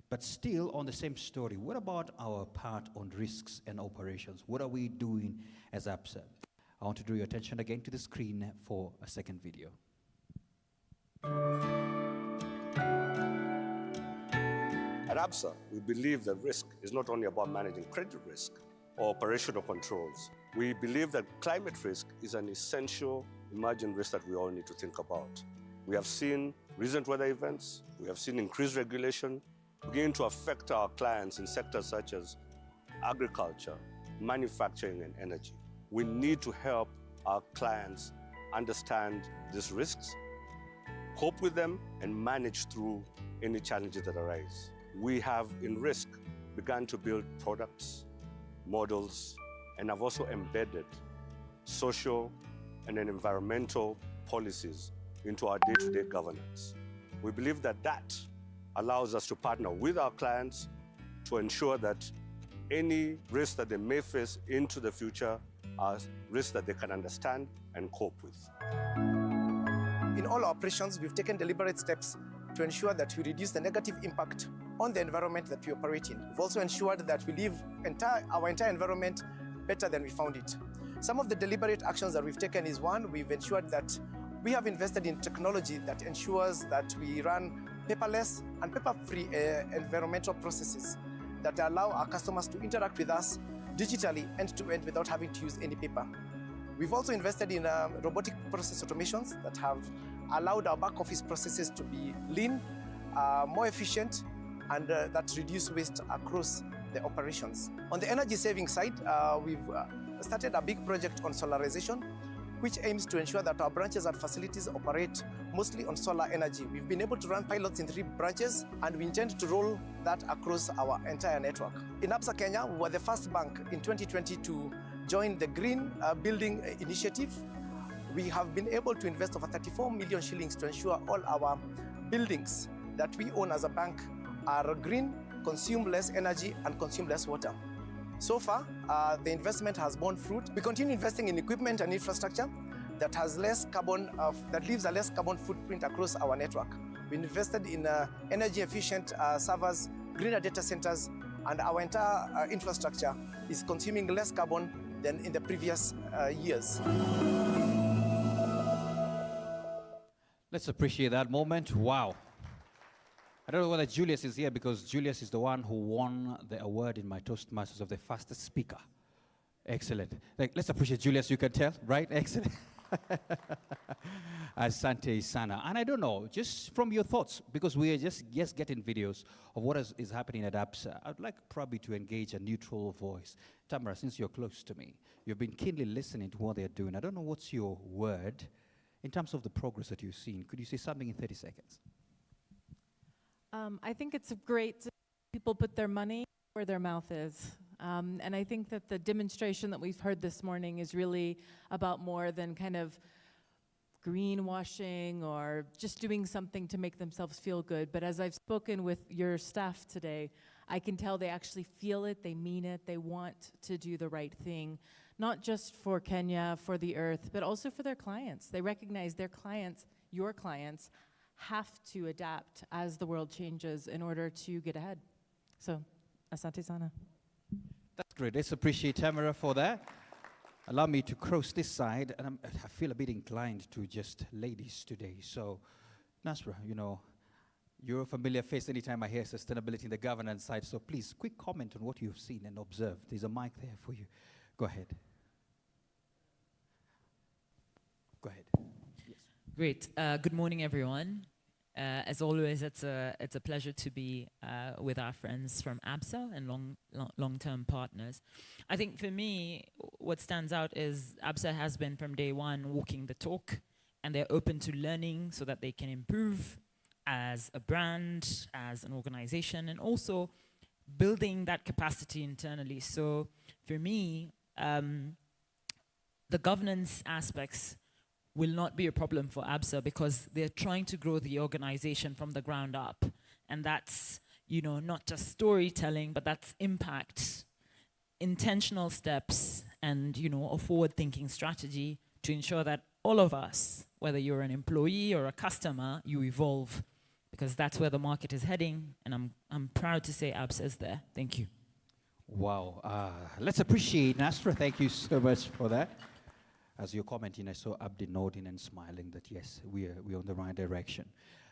but still on the same story, what about our part on risks and operations? What are we doing as Absa? I want to draw your attention again to the screen for a second video. At Absa, we believe that risk is not only about managing credit risk or operational controls. We believe that climate risk is an essential emerging risk that we all need to think about. We have seen recent weather events, we have seen increased regulation beginning to affect our clients in sectors such as agriculture, manufacturing, and energy. We need to help our clients understand these risks, cope with them, and manage through any challenges that arise. We have, in risk, begun to build products, models, and have also embedded social and environmental policies into our day-to-day governance. We believe that that allows us to partner with our clients to ensure that any risks that they may face into the future are risks that they can understand and cope with. In all our operations, we've taken deliberate steps to ensure that we reduce the negative impact on the environment that we operate in. We've also ensured that we leave our entire environment better than we found it. Some of the deliberate actions that we've taken is, one, we've ensured that we have invested in technology that ensures that we run paperless and paper-free environmental processes that allow our customers to interact with us digitally end-to-end without having to use any paper. We've also invested in robotic process automations that have allowed our back office processes to be lean, more efficient, and that reduce waste across the operations. On the energy saving side, we've started a big project on solarization, which aims to ensure that our branches and facilities operate mostly on solar energy. We've been able to run pilots in 3 branches, and we intend to roll that across our entire network. In Absa Kenya, we were the first bank in 2020 to join the Green Building Initiative. We have been able to invest over 34 million shillings to ensure all our buildings that we own as a bank are green, consume less energy, and consume less water. So far, the investment has borne fruit. We continue investing in equipment and infrastructure that has less carbon, that leaves a less carbon footprint across our network. We invested in energy-efficient servers, greener data centers, and our entire infrastructure is consuming less carbon than in the previous years. Let's appreciate that moment. Wow. I don't know whether Julius is here because Julius is the one who won the award in my Toastmasters of the fastest speaker. Excellent. Let's appreciate Julius, you can tell, right? Excellent. Asante sana. And I don't know, just from your thoughts, because we are just getting videos of what is happening at Absa, I'd like probably to engage a neutral voice. Tamara, since you're close to me, you've been keenly listening to what they're doing. I don't know what's your word in terms of the progress that you've seen. Could you say something in 30 seconds? I think it's great to people put their money where their mouth is. And I think that the demonstration that we've heard this morning is really about more than kind of greenwashing or just doing something to make themselves feel good. But as I've spoken with your staff today, I can tell they actually feel it, they mean it, they want to do the right thing, not just for Kenya, for the earth, but also for their clients. They recognize their clients, your clients, have to adapt as the world changes in order to get ahead. So, asante sana. That's great. Let's appreciate Tamara for that. Allow me to cross this side, and I feel a bit inclined to just ladies today. So, Nasra, you know, you're a familiar face anytime I hear sustainability in the governance side, so please, quick comment on what you've seen and observed. There's a mic there for you. Go ahead. Go ahead. Great. Good morning, everyone. As always, it's a pleasure to be with our friends from Absa and long-term partners. I think for me, what stands out is Absa has been from day one walking the talk, and they're open to learning so that they can improve as a brand, as an organization, and also building that capacity internally. So for me, the governance aspects will not be a problem for Absa because they're trying to grow the organization from the ground up. And that's, not just storytelling, but that's impact, intentional steps, and, a forward-thinking strategy to ensure that all of us, whether you're an employee or a customer, you evolve, because that's where the market is heading, and I'm proud to say Absa is there. Thank you. Wow. Let's appreciate Nasra. Thank you so much for that. As you're commenting, I saw Abdi nodding and smiling that yes, we're on the right direction.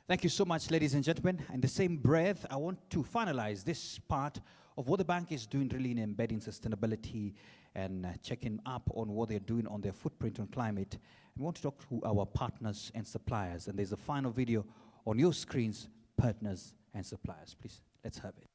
Thank you so much, ladies and gentlemen. In the same breath, I want to finalize this part of what the bank is doing really in embedding sustainability and checking up on what they're doing on their footprint on climate. And we want to talk to our partners and suppliers. And there's a final video on your screens, partners and suppliers. Please, let's have it.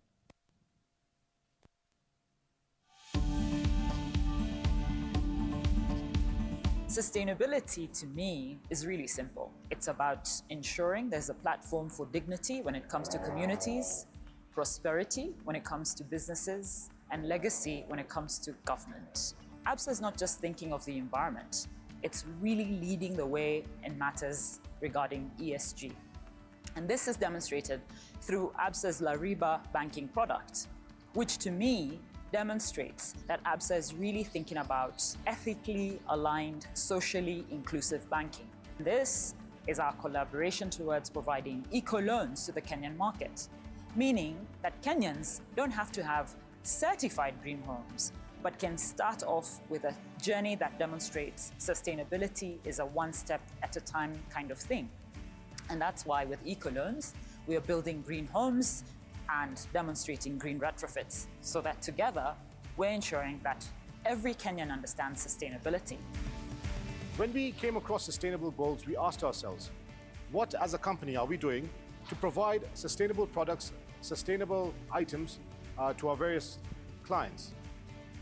Sustainability, to me, is really simple. It's about ensuring there's a platform for dignity when it comes to communities, prosperity when it comes to businesses, and legacy when it comes to government. Absa is not just thinking of the environment. It's really leading the way in matters regarding ESG. And this is demonstrated through Absa's Lariba banking product, which to me demonstrates that Absa is really thinking about ethically aligned, socially inclusive banking. This is our collaboration towards providing eco-loans to the Kenyan market, meaning that Kenyans don't have to have certified green homes, but can start off with a journey that demonstrates sustainability is a one step at a time kind of thing. And that's why with eco-loans, we are building green homes and demonstrating green retrofits, so that together we're ensuring that every Kenyan understands sustainability. When we came across sustainable goals, we asked ourselves, what as a company are we doing to provide sustainable products, sustainable items to our various clients?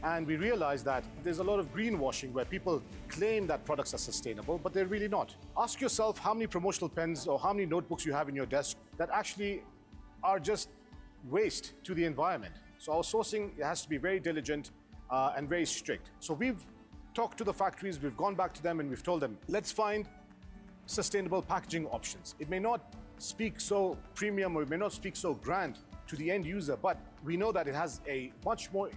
And we realized that there's a lot of greenwashing where people claim that products are sustainable, but they're really not. Ask yourself how many promotional pens or how many notebooks you have in your desk that actually are just waste to the environment. So our sourcing has to be very diligent and very strict. So we've talked to the factories, we've gone back to them and we've told them, let's find sustainable packaging options. It may not speak so premium or it may not speak so grand to the end user, but we know that it has a much more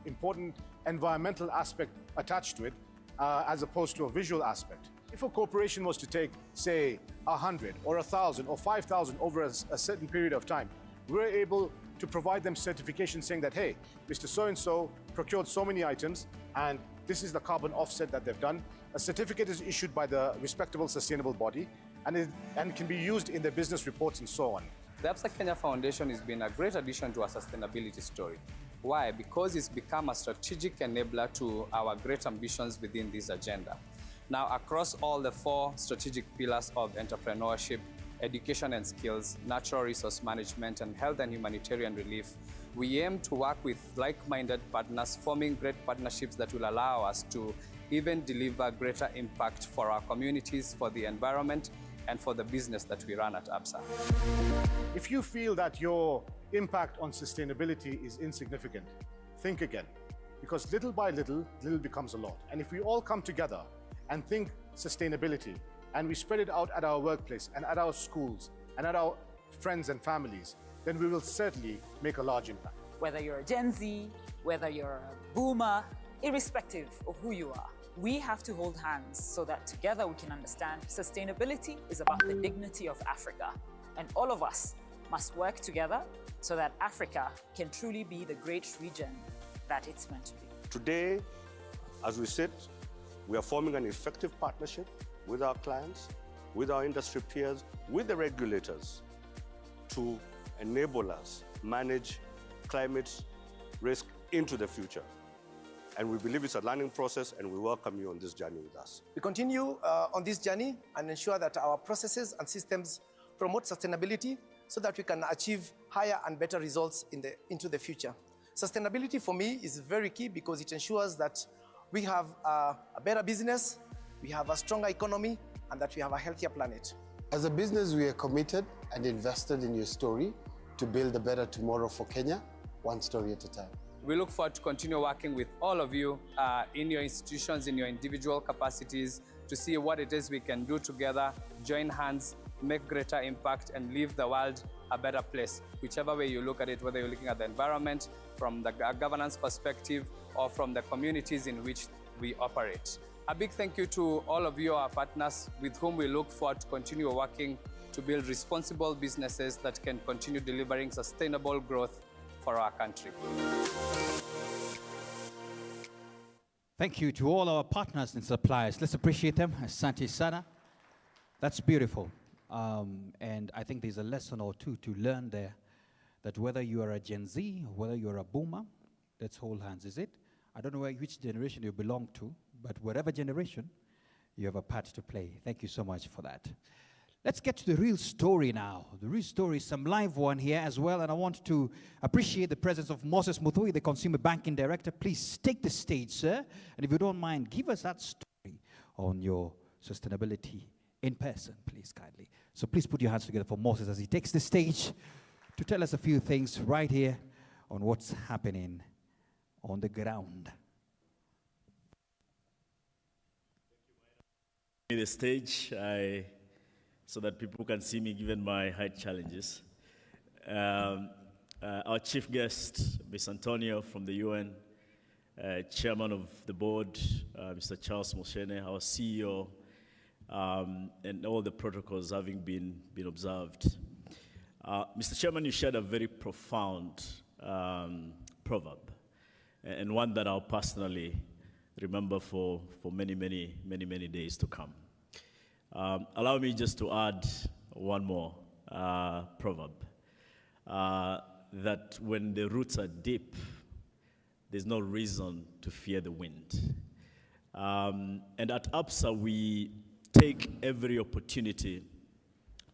important environmental aspect attached to it as opposed to a visual aspect. If a corporation was to take, say, 100 or 1,000 or 5,000 over a certain period of time, we're able to provide them certification saying that, hey, Mr. So-and-so procured so many items and this is the carbon offset that they've done. A certificate is issued by the respectable sustainable body and can be used in their business reports and so on. The Absa Kenya Foundation has been a great addition to our sustainability story. Why? Because it's become a strategic enabler to our great ambitions within this agenda. Now, across all the 4 strategic pillars of entrepreneurship, education and skills, natural resource management, and health and humanitarian relief, we aim to work with like-minded partners, forming great partnerships that will allow us to even deliver greater impact for our communities, for the environment, and for the business that we run at Absa. If you feel that your impact on sustainability is insignificant, think again. Because little by little, little becomes a lot. And if we all come together and think sustainability, and we spread it out at our workplace and at our schools and at our friends and families, then we will certainly make a large impact. Whether you're a Gen Z, whether you're a boomer, irrespective of who you are, we have to hold hands so that together we can understand sustainability is about the dignity of Africa. And all of us must work together so that Africa can truly be the great region that it's meant to be. Today, as we sit, we are forming an effective partnership with our clients, with our industry peers, with the regulators to enable us manage climate risk into the future. And we believe it's a learning process, and we welcome you on this journey with us. We continue on this journey and ensure that our processes and systems promote sustainability so that we can achieve higher and better results into the future. Sustainability for me is very key because it ensures that we have a better business, we have a stronger economy, and that we have a healthier planet. As a business, we are committed and invested in your story to build a better tomorrow for Kenya, one story at a time. We look forward to continue working with all of you in your institutions, in your individual capacities, to see what it is we can do together, join hands, make greater impact, and leave the world a better place. Whichever way you look at it, whether you're looking at the environment, from the governance perspective, or from the communities in which we operate. A big thank you to all of you, our partners, with whom we look forward to continue working to build responsible businesses that can continue delivering sustainable growth for our country. Thank you to all our partners and suppliers. Let's appreciate them. Asante sana. That's beautiful. And I think there's a lesson or two to learn there, that whether you are a Gen Z, or whether you're a boomer, let's hold hands, is it? I don't know which generation you belong to, but whatever generation, you have a part to play. Thank you so much for that. Let's get to the real story now. The real story is some live one here as well, and I want to appreciate the presence of Moses Muthui, the Consumer Banking Director. Please take the stage, sir, and if you don't mind, give us that story on your sustainability in person, please, kindly. So please put your hands together for Moses as he takes the stage to tell us a few things right here on what's happening on the ground. The stage so that people can see me given my height challenges. Our chief guest, Ms. Antonio from the UN, chairman of the board, Mr. Charles Moshene, our CEO, and all the protocols having been observed. Mr. Chairman, you shared a very profound proverb, and one that I'll personally remember for many days to come. Allow me just to add one more proverb, that when the roots are deep, there's no reason to fear the wind. And at Absa, we take every opportunity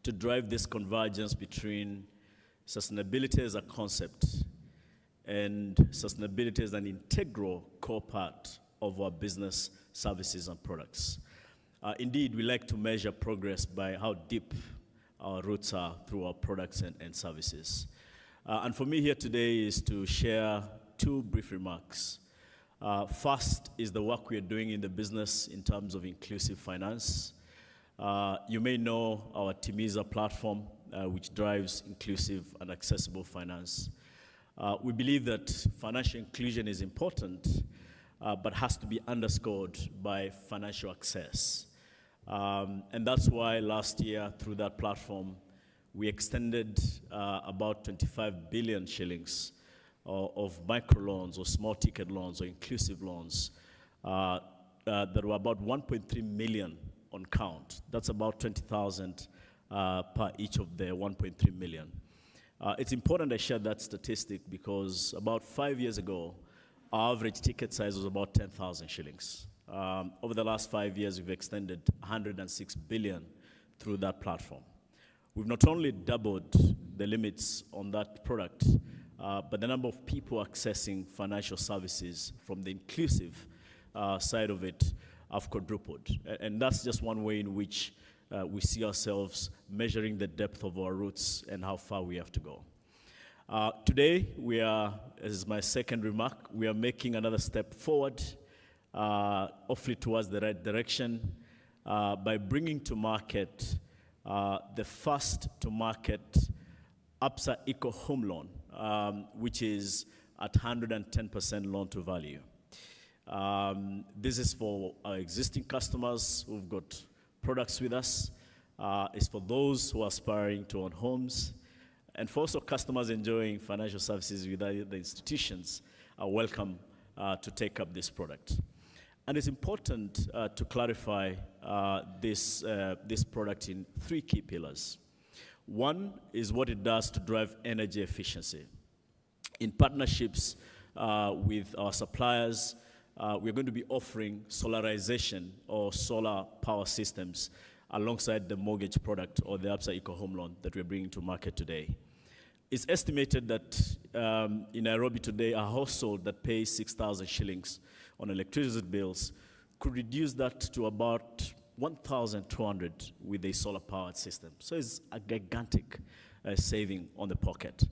to drive this convergence between sustainability as a concept and sustainability as an integral core part of our business, services, and products. Indeed, we like to measure progress by how deep our roots are through our products and services. And for me here today is to share two brief remarks. First is the work we are doing in the business in terms of inclusive finance. You may know our Timiza platform, which drives inclusive and accessible finance. We believe that financial inclusion is important, but has to be underscored by financial access. And that's why last year, through that platform, we extended about 25 billion shillings of microloans or small ticket loans or inclusive loans that were about 1.3 million on count. That's about 20,000 per each of the 1.3 million. It's important I share that statistic because about 5 years ago, our average ticket size was about 10,000 shillings. Over the last 5 years, we've extended 106 billion through that platform. We've not only doubled the limits on that product, but the number of people accessing financial services from the inclusive side of it have quadrupled. And that's just one way in which we see ourselves measuring the depth of our roots and how far we have to go. Today, we are, as my second remark, we are making another step forward, hopefully towards the right direction, by bringing to market the first to market Absa Eco Home Loan, which is at 110% loan to value. This is for our existing customers who've got products with us. It's for those who are aspiring to own homes. And for also customers enjoying financial services with the institutions are welcome to take up this product. And it's important to clarify this product in three key pillars. One is what it does to drive energy efficiency. In partnerships with our suppliers, we're going to be offering solarization or solar power systems alongside the mortgage product or the Absa Eco Home Loan that we're bringing to market today. It's estimated that in Nairobi today, a household that pays 6,000 shillings on electricity bills could reduce that to about 1,200 with a solar-powered system. So it's a gigantic saving on the pocket.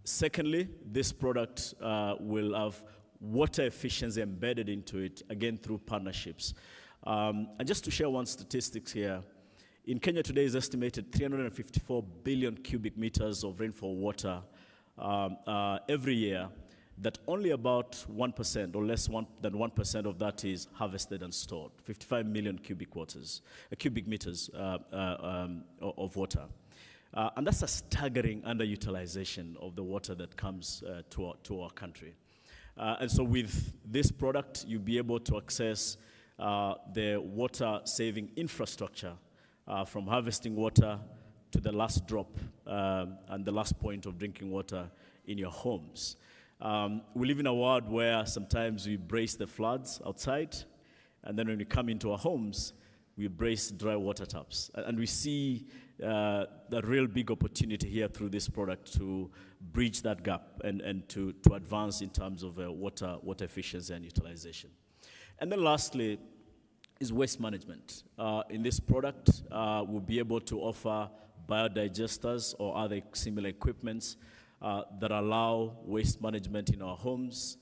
Secondly, this product will have water efficiency embedded into it, again, through partnerships. And just to share one statistics here, in Kenya today is estimated 354 billion cubic meters of rainfall water every year, that only about 1% or less than 1% of that is harvested and stored, 55 million cubic meters of water. And that's a staggering underutilization of the water that comes to our country. And so with this product, you'll be able to access the water-saving infrastructure from harvesting water to the last drop and the last point of drinking water in your homes. We live in a world where sometimes we brace the floods outside, and then when we come into our homes, we brace dry water taps. And we see the real big opportunity here through this product to bridge that gap and to advance in terms of water efficiency and utilization. And then lastly is waste management. In this product, we'll be able to offer biodigesters or other similar equipments that allow waste management in our homes,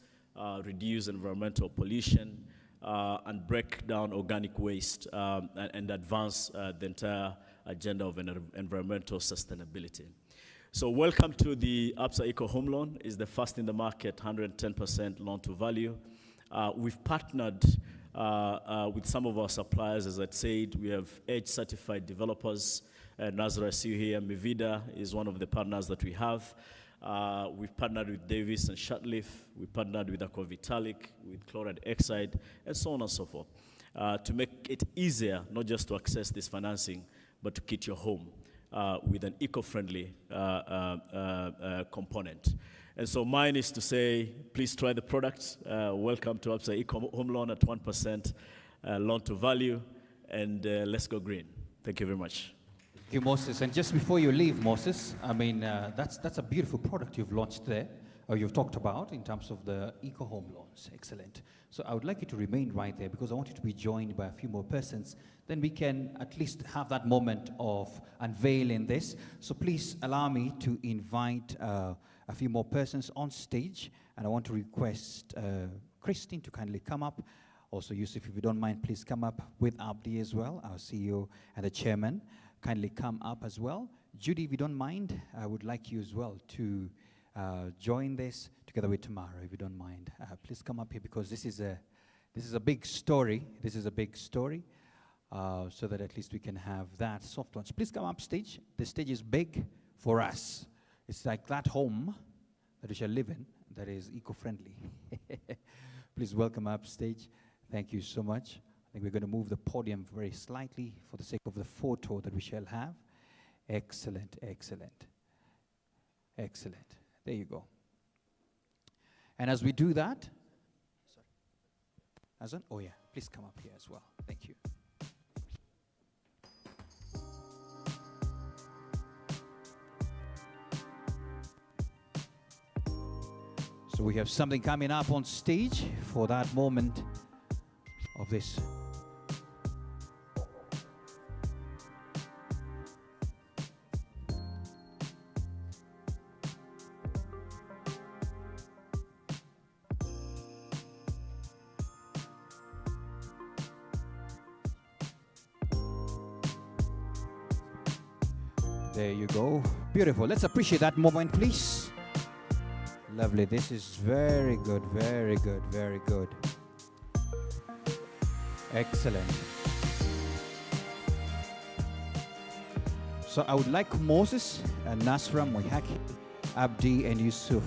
reduce environmental pollution, and break down organic waste and advance the entire agenda of environmental sustainability. So welcome to the Absa Eco Home Loan. It's the first in the market, 110% loan to value. We've partnered with some of our suppliers. As I said, we have EDGE-certified developers. Nazra, I see you here. Mivida is one of the partners that we have. We've partnered with Davis and Shutleaf. We partnered with Aquavitalic, with Chloride Exide, and so on and so forth, to make it easier not just to access this financing, but to kit your home with an eco-friendly component. And so mine is to say, please try the product. Welcome to Absa Eco Home Loan at 1% loan to value, and let's go green. Thank you very much. Thank you, Moses. And just before you leave, Moses, I mean, that's a beautiful product you've launched there, or you've talked about in terms of the Eco Home Loans. Excellent. So I would like you to remain right there because I want you to be joined by a few more persons. Then we can at least have that moment of unveiling this. So please allow me to invite a few more persons on stage. And I want to request Christine to kindly come up. Also, Yusuf, if you don't mind, please come up with Abdi as well, our CEO and the chairman. Kindly come up as well. Judy, if you don't mind, I would like you as well to join this together with Tamara, if you don't mind. Please come up here because this is a big story. This is a big story, so that at least we can have that soft launch. Please come up stage. The stage is big for us. It's like that home that we shall live in that is eco-friendly. Please welcome up stage. Thank you so much. I think we're going to move the podium very slightly for the sake of the photo that we shall have. Excellent, excellent, excellent. There you go. And as we do that, Azan, oh yeah, please come up here as well. Thank you. So we have something coming up on stage for that moment of this. There you go. Beautiful. Let's appreciate that moment, please. Lovely. This is very good, very good, very good. Excellent. So I would like Moses and Nasra, Moihaki, Abdi, and Yusuf,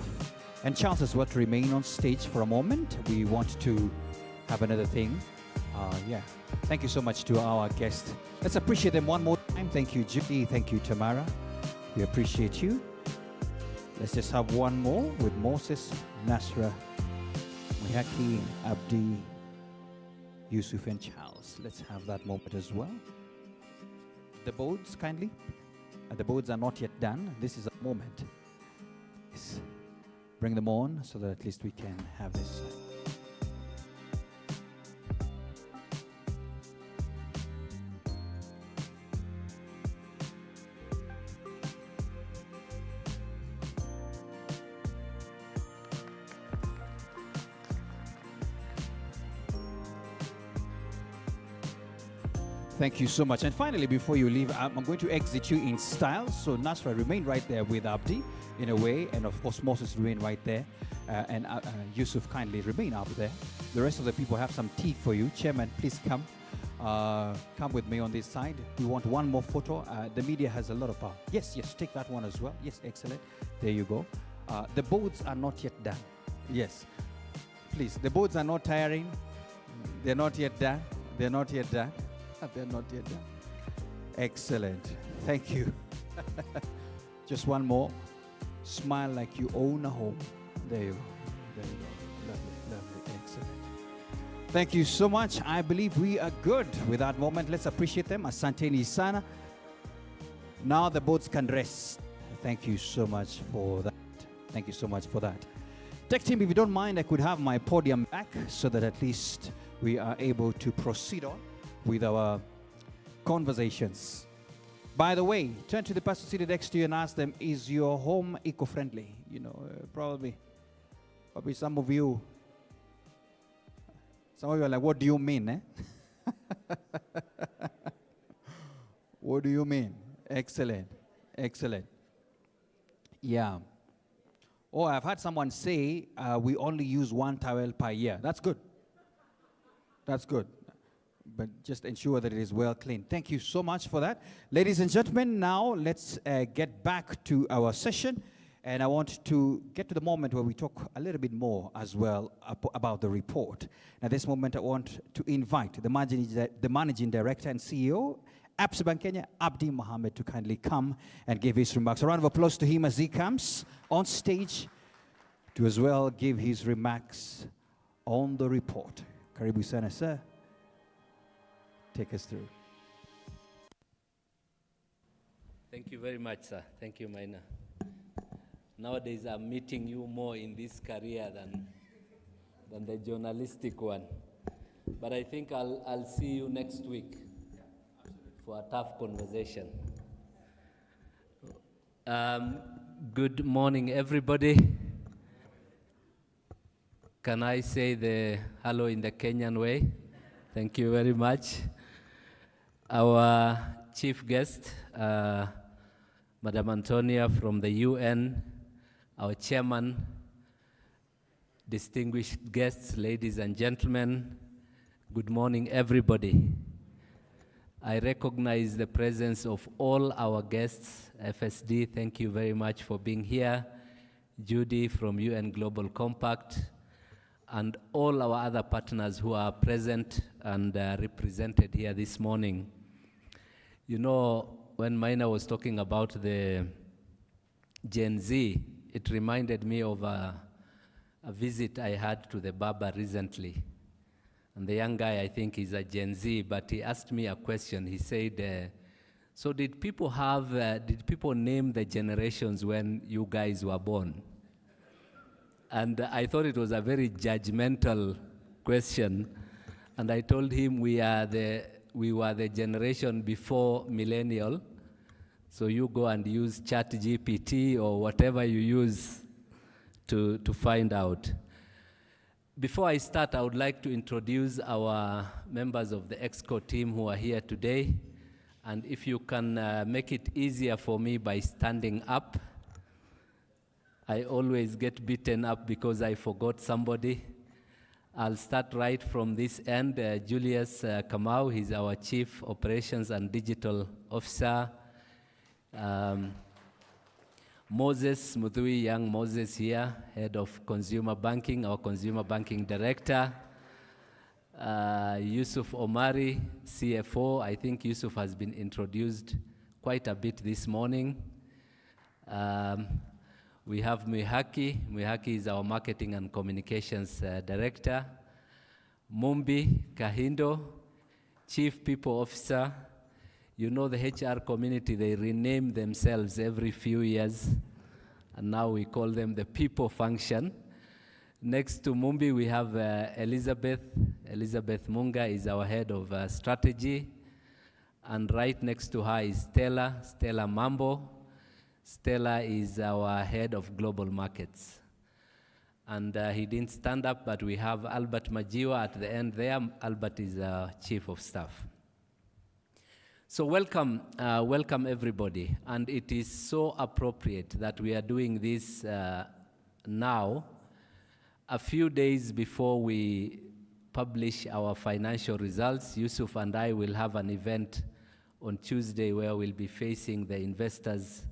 and Charles as well to remain on stage for a moment. We want to have another thing. Yeah. Thank you so much to our guests. Let's appreciate them one more time. Thank you, Judy. Thank you, Tamara. We appreciate you. Let's just have one more with Moses, Nasra, Mihaki, Abdi, Yusuf, and Charles. Let's have that moment as well. The boards, kindly. The boards are not yet done. This is a moment. Yes. Bring them on so that at least we can have this. Thank you so much. And finally, before you leave, I'm going to exit you in style. So Nasra, remain right there with Abdi in a way. And of course, Moses, remain right there. And Yusuf, kindly remain up there. The rest of the people have some tea for you. Chairman, please come. Come with me on this side. We want one more photo. The media has a lot of power. Yes, yes, take that one as well. Yes, excellent. There you go. The boards are not yet done. Yes. Please, the boards are not tiring. They're not yet done. They're not yet done. They're not yet done. Excellent. Thank you. Just one more. Smile like you own a home. There you go. There you go. Lovely, lovely. Excellent. Thank you so much. I believe we are good with that moment. Let's appreciate them. Asanteni sana. Now the boats can rest. Thank you so much for that. Thank you so much for that. Tech team, if you don't mind, I could have my podium back so that at least we are able to proceed on with our conversations. By the way, turn to the person seated next to you and ask them, is your home eco-friendly? You know, probably some of you are like, what do you mean, eh? What do you mean? Excellent, excellent. Yeah. Oh, I've had someone say, we only use one towel per year. That's good. That's good. But just ensure that it is well cleaned. Thank you so much for that. Ladies and gentlemen, now let's get back to our session. And I want to get to the moment where we talk a little bit more as well about the report. At this moment, I want to invite the Managing Director and CEO, Absa Bank Kenya, Abdi Mohammed, to kindly come and give his remarks. A round of applause to him as he comes on stage to as well give his remarks on the report. Karibu sana, sir. Take us through. Thank you very much, sir. Thank you, Maina. Nowadays, I'm meeting you more in this career than the journalistic one. But I think I'll see you next week for a tough conversation. Good morning, everybody. Can I say the hello in the Kenyan way? Thank you very much. Our chief guest, Madam Antonia from the UN, our chairman, distinguished guests, ladies and gentlemen, good morning, everybody. I recognize the presence of all our guests. FSD, thank you very much for being here. Judy from UN Global Compact, and all our other partners who are present and represented here this morning. You know, when Maina was talking about the Gen Z, it reminded me of a visit I had to the barber recently. And the young guy, I think, is a Gen Z, but he asked me a question. He said, so did people name the generations when you guys were born? And I thought it was a very judgmental question. And I told him we were the generation before millennial. So you go and use ChatGPT or whatever you use to find out. Before I start, I would like to introduce our members of the EXCO team who are here today. And if you can make it easier for me by standing up. I always get beaten up because I forgot somebody. I'll start right from this end. Julius Kamau, he's our Chief Operations and Digital Officer. Moses Muthui, young Moses here, Head of Consumer Banking, our Consumer Banking Director. Yusuf Omari, CFO. I think Yusuf has been introduced quite a bit this morning. We have Mwihaki. Mwihaki is our Marketing and Communications Director. Mumbi Kahindo, Chief People Officer. You know the HR community, they rename themselves every few years, and now we call them the People Function. Next to Mumbi, we have Elizabeth. Elizabeth Munga is our Head of Strategy. And right next to her is Stella, Stella Mambo. Stella is our Head of Global Markets. And he didn't stand up, but we have Albert Majiwa at the end there. Albert is our Chief of Staff. So welcome, welcome everybody. And it is so appropriate that we are doing this now, a few days before we publish our financial results. Yusuf and I will have an event on Tuesday where we'll be facing the investors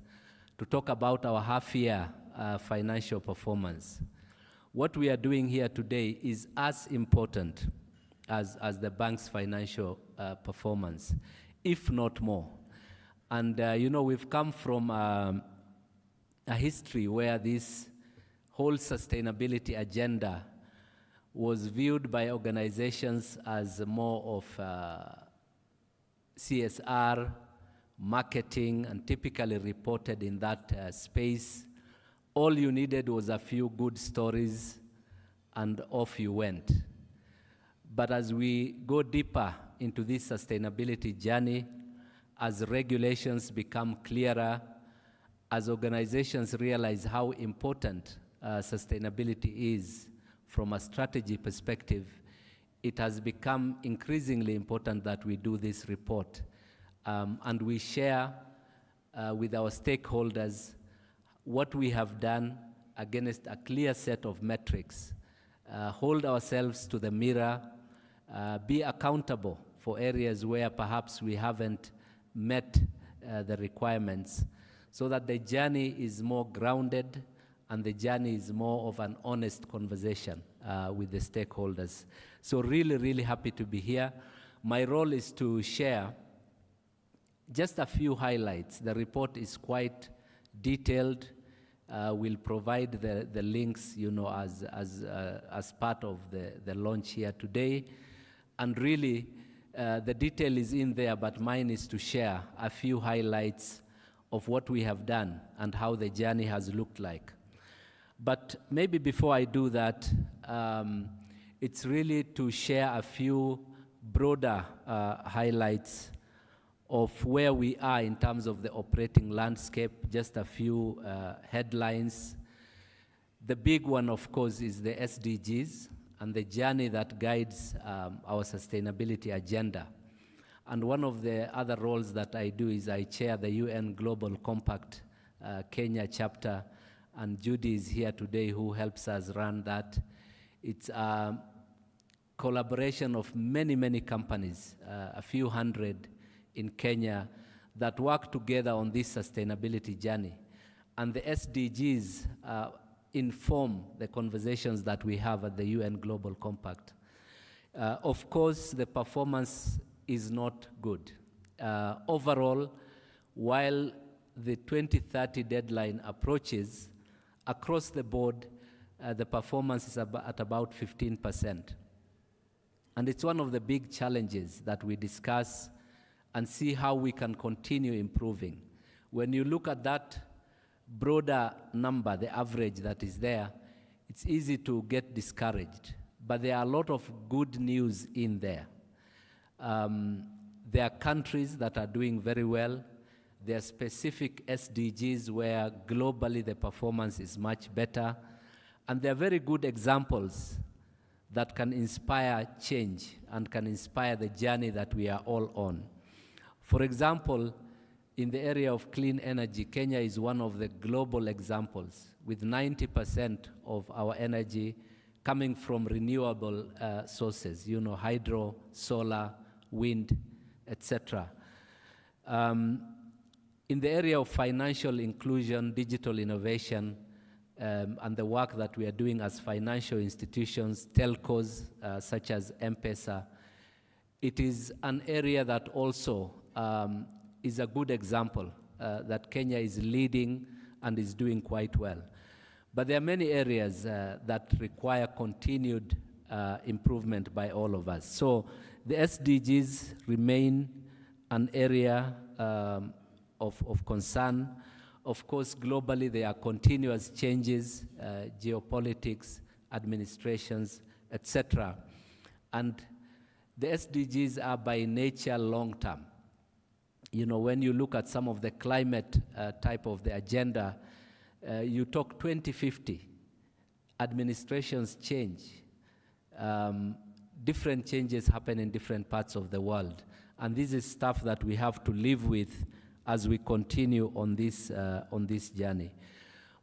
to talk about our half-year financial performance. What we are doing here today is as important as the bank's financial performance, if not more. And you know, we've come from a history where this whole sustainability agenda was viewed by organizations as more of CSR, marketing, and typically reported in that space. All you needed was a few good stories, and off you went. But as we go deeper into this sustainability journey, as regulations become clearer, as organizations realize how important sustainability is from a strategy perspective, it has become increasingly important that we do this report. And we share with our stakeholders what we have done against a clear set of metrics, hold ourselves to the mirror, be accountable for areas where perhaps we haven't met the requirements, so that the journey is more grounded and the journey is more of an honest conversation with the stakeholders. So really, really happy to be here. My role is to share just a few highlights. The report is quite detailed. We'll provide the links, you know, as part of the launch here today. And really, the detail is in there, but mine is to share a few highlights of what we have done and how the journey has looked like. But maybe before I do that, it's really to share a few broader highlights of where we are in terms of the operating landscape, just a few headlines. The big one, of course, is the SDGs and the journey that guides our sustainability agenda. And one of the other roles that I do is I chair the UN Global Compact Kenya chapter, and Judy is here today who helps us run that. It's a collaboration of many, many companies, a few hundred in Kenya, that work together on this sustainability journey. And the SDGs inform the conversations that we have at the UN Global Compact. Of course, the performance is not good. Overall, while the 2030 deadline approaches, across the board, the performance is at about 15%. And it's one of the big challenges that we discuss and see how we can continue improving. When you look at that broader number, the average that is there, it's easy to get discouraged. But there are a lot of good news in there. There are countries that are doing very well. There are specific SDGs where globally the performance is much better. And there are very good examples that can inspire change and can inspire the journey that we are all on. For example, in the area of clean energy, Kenya is one of the global examples, with 90% of our energy coming from renewable sources, you know, hydro, solar, wind, etc. In the area of financial inclusion, digital innovation, and the work that we are doing as financial institutions, telcos such as M-Pesa, it is an area that also is a good example that Kenya is leading and is doing quite well. But there are many areas that require continued improvement by all of us. So the SDGs remain an area of concern. Of course, globally, there are continuous changes, geopolitics, administrations, etc. And the SDGs are by nature long-term. You know, when you look at some of the climate type of the agenda, you talk 2050, administrations change. Different changes happen in different parts of the world. And this is stuff that we have to live with as we continue on this journey.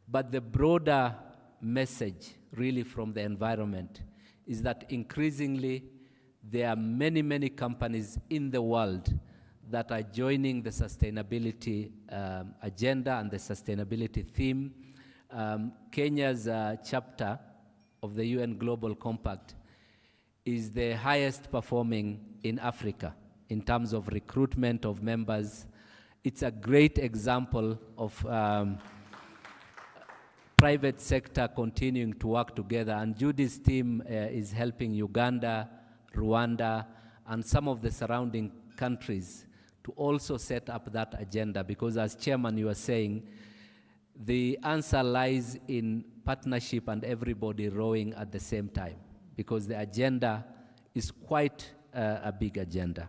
But the broader message really from the environment is that increasingly there are many, many companies in the world that are joining the sustainability agenda and the sustainability theme. Kenya's chapter of the UN Global Compact is the highest performing in Africa in terms of recruitment of members. It's a great example of private sector continuing to work together, and Judy's team is helping Uganda, Rwanda, and some of the surrounding countries to also set up that agenda, because as chairman you were saying, the answer lies in partnership and everybody rowing at the same time, because the agenda is quite a big agenda.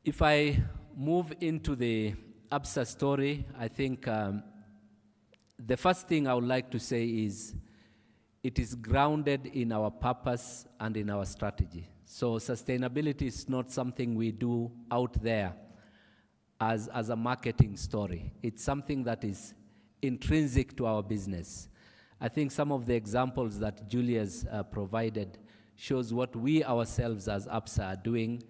If I move into the Absa story, I think the first thing I would like to say is it is grounded in our purpose and in our strategy. So sustainability is not something we do out there as a marketing story. It's something that is intrinsic to our business. I think some of the examples that Julia's provided shows what we ourselves as Absa are doing.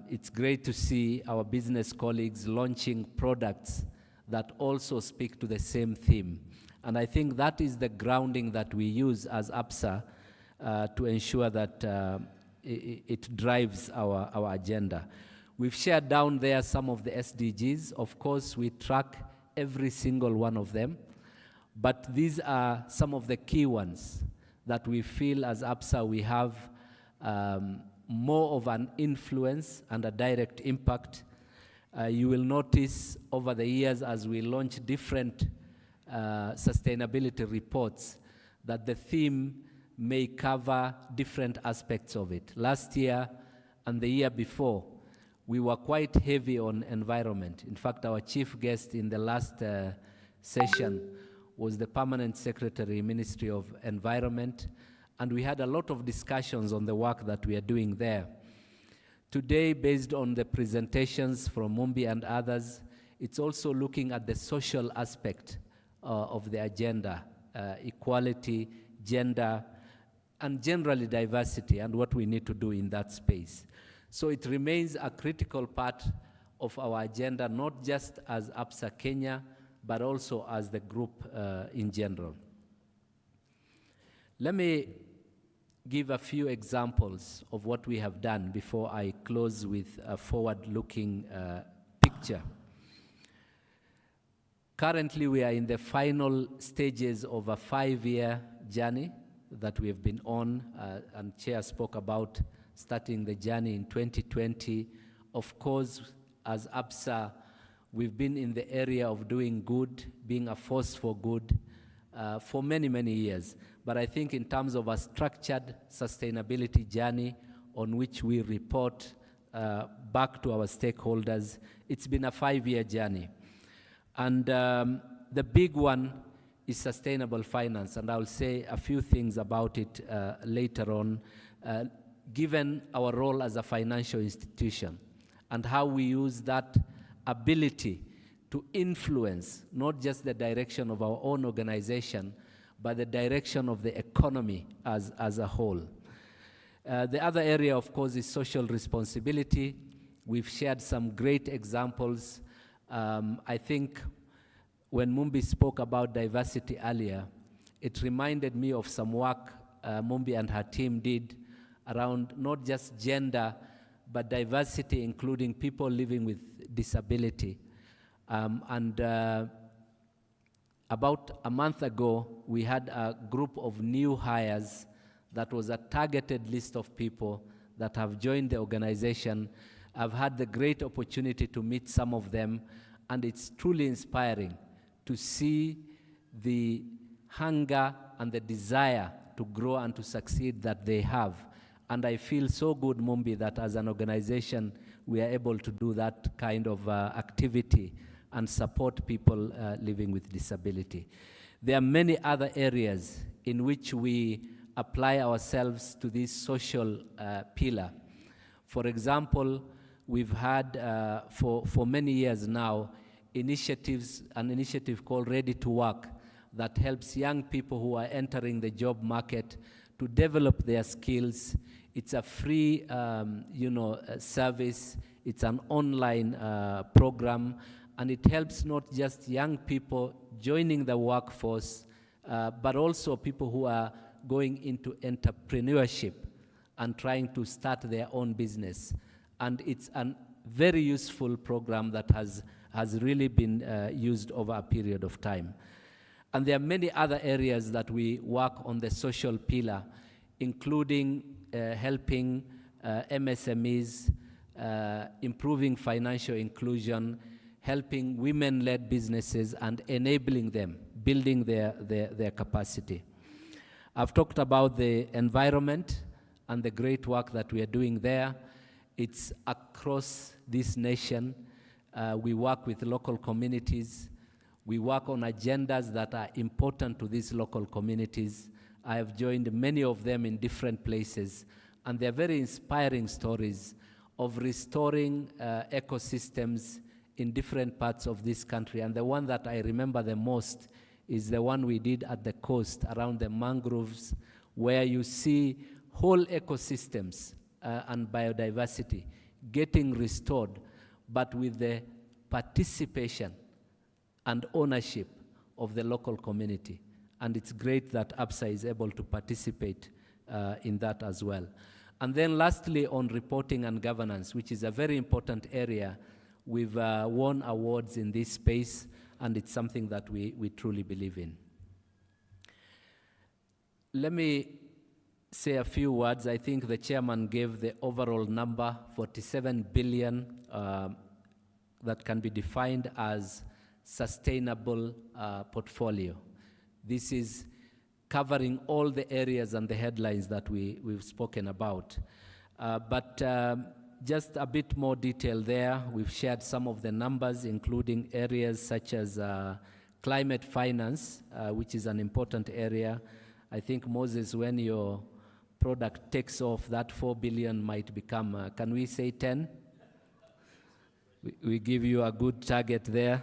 It's great to see our business colleagues launching products that also speak to the same theme. And I think that is the grounding that we use as Absa to ensure that it drives our agenda. We've shared down there some of the SDGs. Of course, we track every single one of them, but these are some of the key ones that we feel as Absa we have more of an influence and a direct impact. You will notice over the years as we launch different sustainability reports that the theme may cover different aspects of it. Last year and the year before, we were quite heavy on environment. In fact, our chief guest in the last session was the Permanent Secretary, Ministry of Environment, and we had a lot of discussions on the work that we are doing there. Today, based on the presentations from Mumbi and others, it's also looking at the social aspect of the agenda, equality, gender, and generally diversity, and what we need to do in that space. So it remains a critical part of our agenda, not just as Absa Kenya, but also as the group in general. Let me give a few examples of what we have done before I close with a forward-looking picture. Currently, we are in the final stages of a 5-year journey that we have been on, and Chair spoke about starting the journey in 2020. Of course, as Absa, we've been in the area of doing good, being a force for good, for many, many years. But I think in terms of a structured sustainability journey on which we report back to our stakeholders, it's been a 5-year journey. And the big one is sustainable finance, and I'll say a few things about it later on, given our role as a financial institution and how we use that ability to influence not just the direction of our own organization, but the direction of the economy as a whole. The other area, of course, is social responsibility. We've shared some great examples. I think when Mumbi spoke about diversity earlier, it reminded me of some work Mumbi and her team did around not just gender, but diversity, including people living with disability. About a month ago, we had a group of new hires that was a targeted list of people that have joined the organization. I've had the great opportunity to meet some of them, and it's truly inspiring to see the hunger and the desire to grow and to succeed that they have. And I feel so good, Mumbi, that as an organization, we are able to do that kind of activity and support people living with disability. There are many other areas in which we apply ourselves to this social pillar. For example, we've had for many years now an initiative called Ready to Work that helps young people who are entering the job market to develop their skills. It's a free service. It's an online program, and it helps not just young people joining the workforce, but also people who are going into entrepreneurship and trying to start their own business. And it's a very useful program that has really been used over a period of time. And there are many other areas that we work on the social pillar, including helping MSMEs, improving financial inclusion, helping women-led businesses, and enabling them, building their capacity. I've talked about the environment and the great work that we are doing there. It's across this nation. We work with local communities. We work on agendas that are important to these local communities. I have joined many of them in different places, and they're very inspiring stories of restoring ecosystems in different parts of this country. And the one that I remember the most is the one we did at the coast around the mangroves, where you see whole ecosystems and biodiversity getting restored, but with the participation and ownership of the local community. And it's great that Absa is able to participate in that as well. And then lastly, on reporting and governance, which is a very important area, we've won awards in this space, and it's something that we truly believe in. Let me say a few words. I think the chairman gave the overall number, 47 billion, that can be defined as sustainable portfolio. This is covering all the areas and the headlines that we've spoken about. But just a bit more detail there. We've shared some of the numbers, including areas such as climate finance, which is an important area. I think, Moses, when your product takes off, that 4 billion might become, can we say 10? We give you a good target there.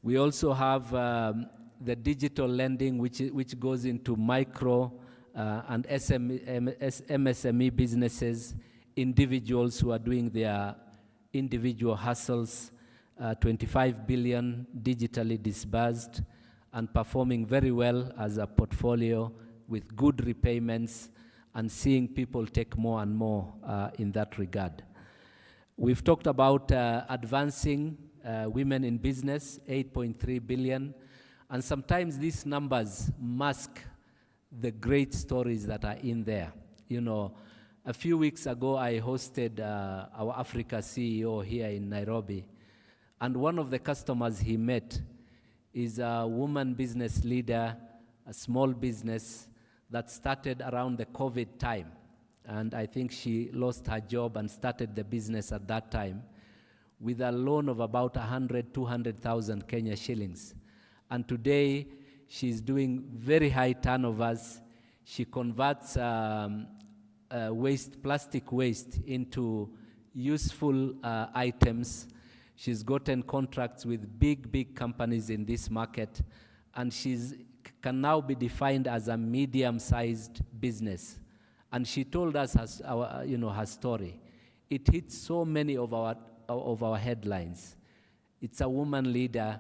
We also have the digital lending, which goes into micro and MSME businesses, individuals who are doing their individual hustles, 25 billion digitally disbursed and performing very well as a portfolio with good repayments and seeing people take more and more in that regard. We've talked about advancing women in business, 8.3 billion. And sometimes these numbers mask the great stories that are in there. You know, a few weeks ago, I hosted our Africa CEO here in Nairobi. And one of the customers he met is a woman business leader, a small business that started around the COVID time. And I think she lost her job and started the business at that time with a loan of about 200,000 Kenya shillings. And today, she's doing very high turnovers. She converts plastic waste into useful items. She's gotten contracts with big companies in this market, and can now be defined as a medium-sized business. And she told us her story. It hits so many of our headlines. It's a woman leader.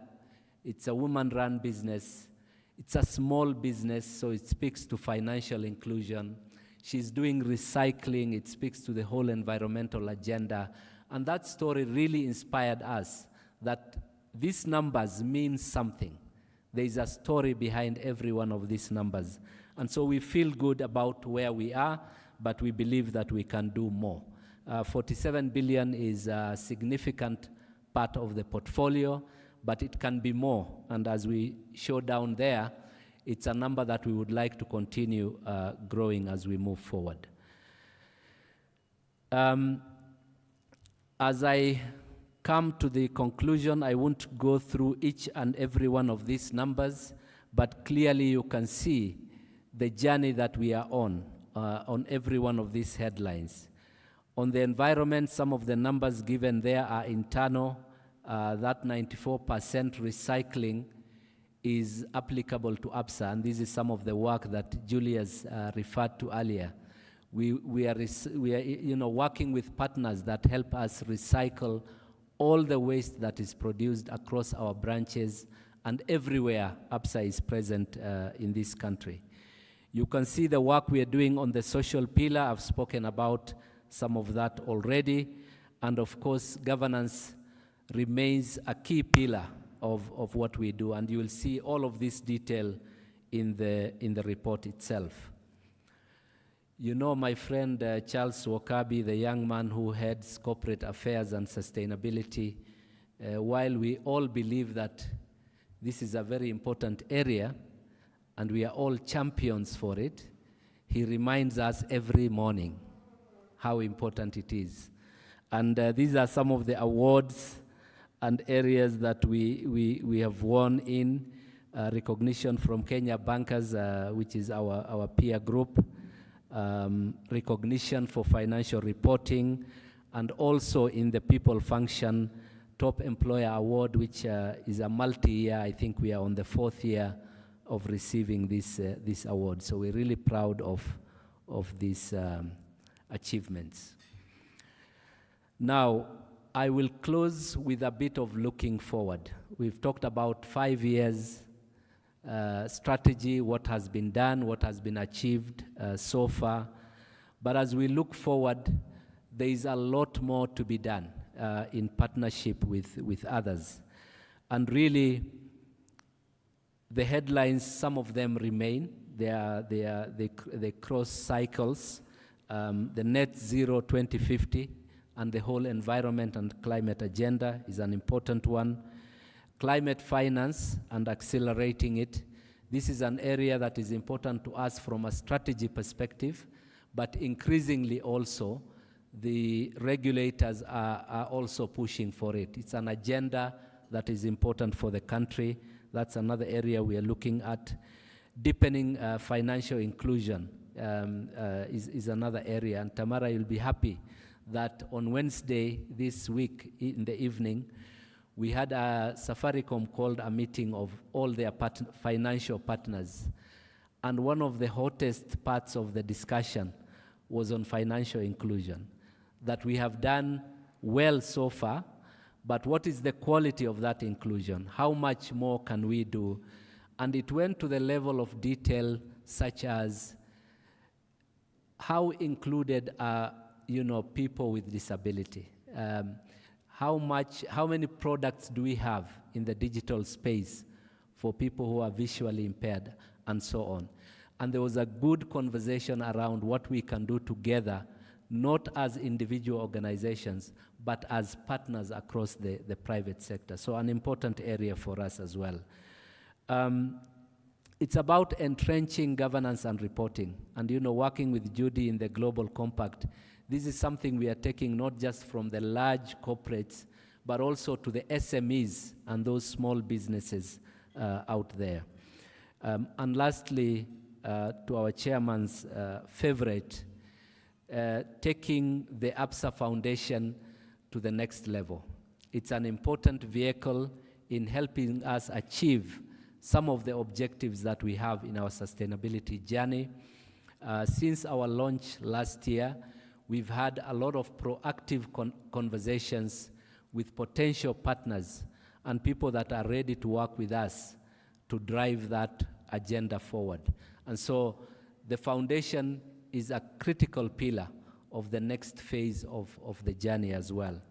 It's a woman-run business. It's a small business, so it speaks to financial inclusion. She's doing recycling. It speaks to the whole environmental agenda. And that story really inspired us that these numbers mean something. There is a story behind every one of these numbers. And so we feel good about where we are, but we believe that we can do more. 47 billion is a significant part of the portfolio, but it can be more. And as we show down there, it's a number that we would like to continue growing as we move forward. As I come to the conclusion, I won't go through each and every one of these numbers, but clearly you can see the journey that we are on every one of these headlines. On the environment, some of the numbers given there are internal. That 94% recycling is applicable to Absa, and this is some of the work that Julius referred to earlier. We are working with partners that help us recycle all the waste that is produced across our branches and everywhere Absa is present in this country. You can see the work we are doing on the social pillar. I've spoken about some of that already. And of course, governance remains a key pillar of what we do. And you will see all of this detail in the report itself. You know my friend Charles Wakabi, the young man who heads corporate affairs and sustainability, while we all believe that this is a very important area and we are all champions for it, he reminds us every morning how important it is. And these are some of the awards and areas that we have won in recognition from Kenya Bankers, which is our peer group, recognition for financial reporting, and also in the People Function Top Employer Award, which is a multi-year. I think we are on the 4th year of receiving this award. So we're really proud of these achievements. Now, I will close with a bit of looking forward. We've talked about 5 years strategy, what has been done, what has been achieved so far. But as we look forward, there is a lot more to be done in partnership with others. And really, the headlines, some of them remain. They cross cycles. The net zero 2050 and the whole environment and climate agenda is an important one. Climate finance and accelerating it. This is an area that is important to us from a strategy perspective, but increasingly also the regulators are also pushing for it. It's an agenda that is important for the country. That's another area we are looking at. Deepening financial inclusion is another area. And Tamara, you'll be happy that on Wednesday this week in the evening, we had a Safaricom called a meeting of all their financial partners. And one of the hottest parts of the discussion was on financial inclusion, that we have done well so far, but what is the quality of that inclusion? How much more can we do? And it went to the level of detail such as how included are people with disability? How many products do we have in the digital space for people who are visually impaired, and so on. And there was a good conversation around what we can do together, not as individual organizations, but as partners across the private sector. So an important area for us as well. It's about entrenching governance and reporting. And working with Judy in the Global Compact, this is something we are taking not just from the large corporates, but also to the SMEs and those small businesses out there. And lastly, to our chairman's favorite, taking the Absa Foundation to the next level. It's an important vehicle in helping us achieve some of the objectives that we have in our sustainability journey. Since our launch last year, we've had a lot of proactive conversations with potential partners and people that are ready to work with us to drive that agenda forward. And so the foundation is a critical pillar of the next phase of the journey as well.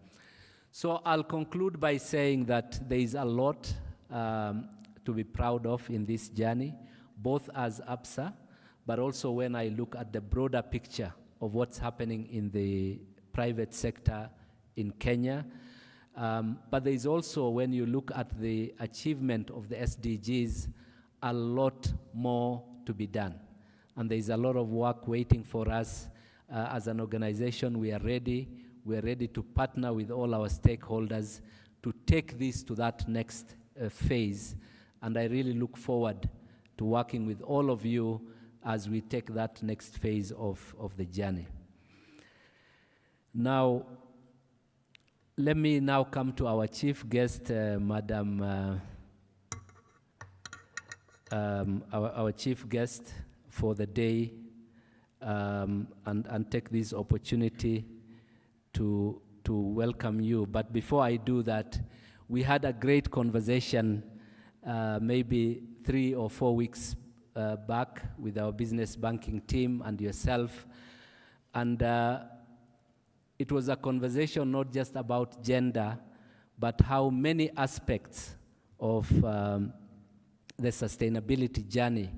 So I'll conclude by saying that there is a lot to be proud of in this journey, both as Absa, but also when I look at the broader picture of what's happening in the private sector in Kenya. But there is also, when you look at the achievement of the SDGs, a lot more to be done. And there is a lot of work waiting for us. As an organization, we are ready. We are ready to partner with all our stakeholders to take this to that next phase. And I really look forward to working with all of you as we take that next phase of the journey. Now, let me now come to our chief guest, Madam, our chief guest for the day, and take this opportunity to welcome you. But before I do that, we had a great conversation maybe 3 or 4 weeks back with our business banking team and yourself. And it was a conversation not just about gender, but how many aspects of the sustainability journey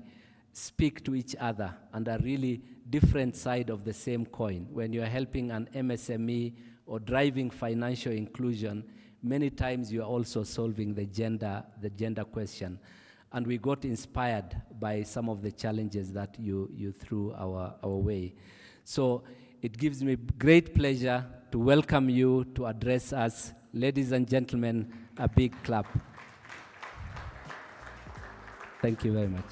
speak to each other and are really different sides of the same coin. When you're helping an MSME or driving financial inclusion, many times you're also solving the gender question. And we got inspired by some of the challenges that you threw our way. So it gives me great pleasure to welcome you to address us. Ladies and gentlemen, a big clap. Thank you very much.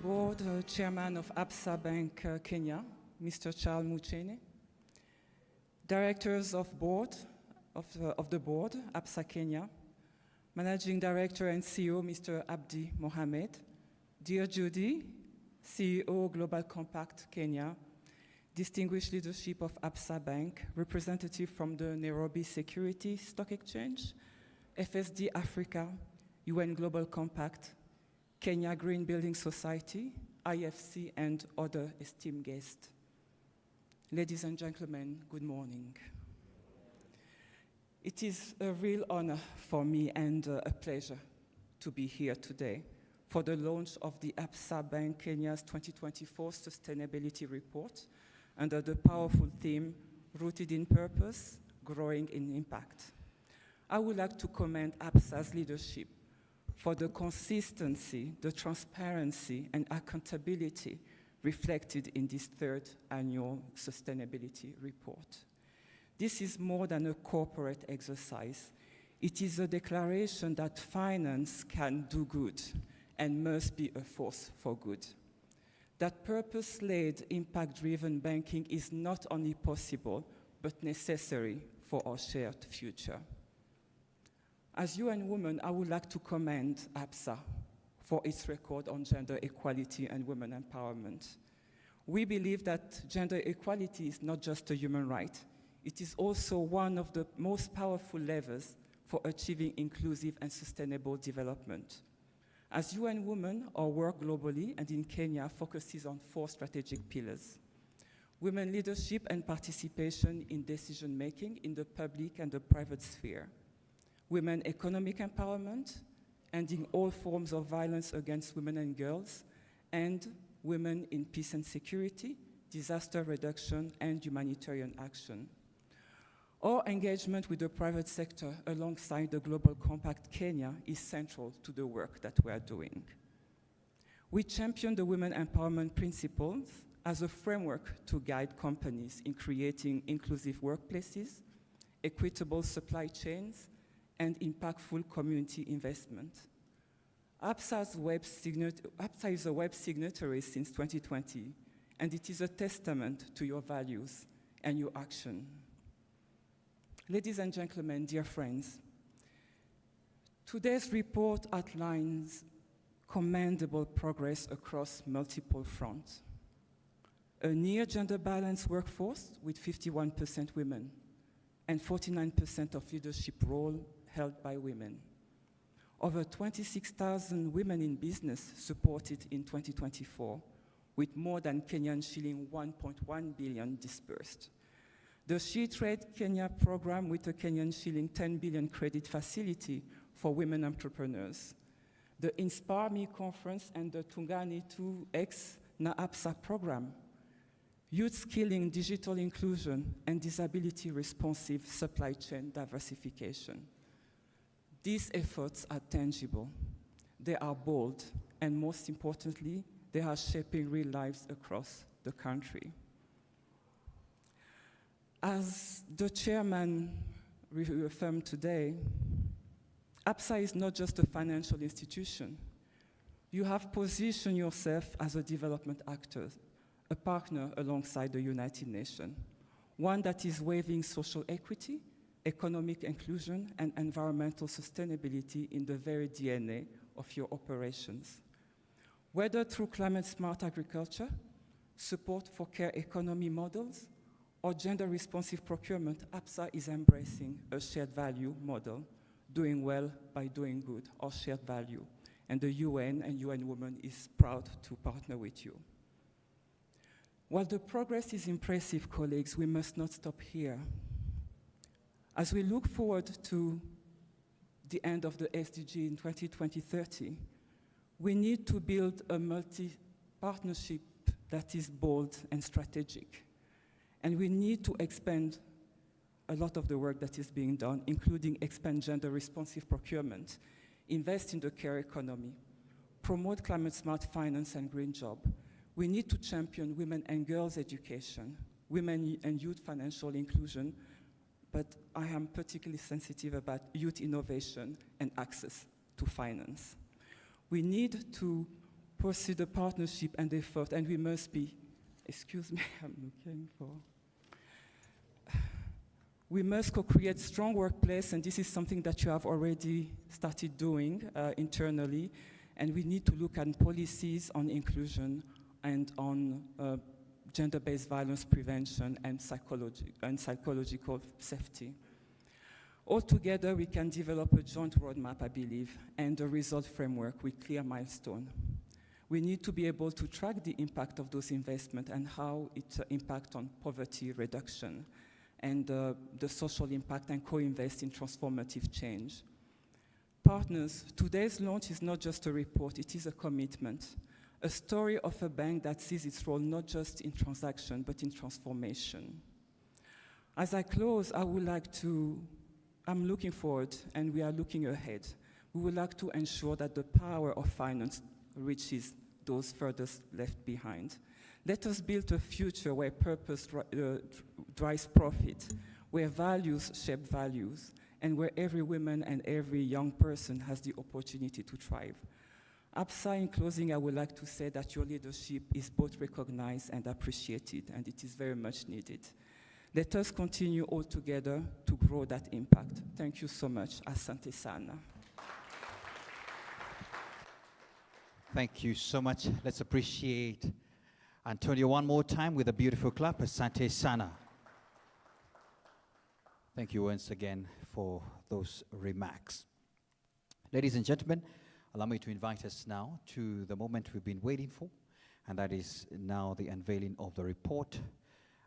Board Chairman of Absa Bank Kenya, Mr. Charles Muchene, Directors of the board, Absa Kenya, Managing Director and CEO, Mr. Abdi Mohamed, Dear Judy, CEO, Global Compact Kenya, distinguished leadership of Absa Bank, representative from the Nairobi Security Stock Exchange, FSD Africa, UN Global Compact, Kenya Green Building Society, IFC, and other esteemed guests. Ladies and gentlemen, good morning. It is a real honor for me and a pleasure to be here today for the launch of the Absa Bank Kenya's 2024 Sustainability Report under the powerful theme, Rooted in Purpose, Growing in Impact. I would like to commend Absa's leadership for the consistency, the transparency, and accountability reflected in this third annual sustainability report. This is more than a corporate exercise. It is a declaration that finance can do good and must be a force for good. That purpose-led, impact-driven banking is not only possible, but necessary for our shared future. As UN Women, I would like to commend Absa for its record on gender equality and women empowerment. We believe that gender equality is not just a human right, it is also one of the most powerful levers for achieving inclusive and sustainable development. As UN Women, our work globally and in Kenya focuses on 4 strategic pillars: women leadership and participation in decision-making in the public and the private sphere, women economic empowerment, ending all forms of violence against women and girls, and women in peace and security, disaster reduction, and humanitarian action. Our engagement with the private sector alongside the Global Compact Kenya is central to the work that we are doing. We champion the women empowerment principles as a framework to guide companies in creating inclusive workplaces, equitable supply chains, and impactful community investment. Absa is a web signatory since 2020, and it is a testament to your values and your action. Ladies and gentlemen, dear friends, today's report outlines commendable progress across multiple fronts. A near gender balanced workforce with 51% women and 49% of leadership roles held by women. Over 26,000 women in business supported in 2024, with more than Kenyan shilling 1.1 billion disbursed. The She Trade Kenya program with a Kenyan shilling 10 billion credit facility for women entrepreneurs. The Inspire Me conference and the Tungani 2X na Absa program. Youth skilling, digital inclusion, and disability-responsive supply chain diversification. These efforts are tangible, they are bold, and most importantly, they are shaping real lives across the country. As the chairman reaffirmed today, Absa is not just a financial institution. You have positioned yourself as a development actor, a partner alongside the United Nations, one that is waving social equity, economic inclusion, and environmental sustainability in the very DNA of your operations. Whether through climate-smart agriculture, support for care economy models, or gender-responsive procurement, Absa is embracing a shared value model, doing well by doing good, or shared value. And the UN and UN Women is proud to partner with you. While the progress is impressive, colleagues, we must not stop here. As we look forward to the end of the SDG in 2030, we need to build a multi-partnership that is bold and strategic. And we need to expand a lot of the work that is being done, including expand gender-responsive procurement, invest in the care economy, promote climate-smart finance and green job. We need to champion women and girls' education, women and youth financial inclusion, but I am particularly sensitive about youth innovation and access to finance. We need to pursue the partnership and effort, and we must be, excuse me, I'm looking for, we must co-create strong workplace, and this is something that you have already started doing internally, and we need to look at policies on inclusion and on gender-based violence prevention and psychological safety. Altogether, we can develop a joint roadmap, I believe, and a result framework with clear milestones. We need to be able to track the impact of those investments and how it impacts on poverty reduction and the social impact, and co-invest in transformative change. Partners, today's launch is not just a report, it is a commitment. A story of a bank that sees its role not just in transaction, but in transformation. As I close, I'm looking forward, and we are looking ahead. We would like to ensure that the power of finance reaches those furthest left behind. Let us build a future where purpose drives profit, where values shape values, and where every woman and every young person has the opportunity to thrive. Absa, in closing, I would like to say that your leadership is both recognized and appreciated, and it is very much needed. Let us continue all together to grow that impact. Thank you so much. Asante sana. Thank you so much. Let's appreciate Antonio one more time with a beautiful clap. Asante sana. Thank you once again for those remarks. Ladies and gentlemen, allow me to invite us now to the moment we've been waiting for, and that is now the unveiling of the report.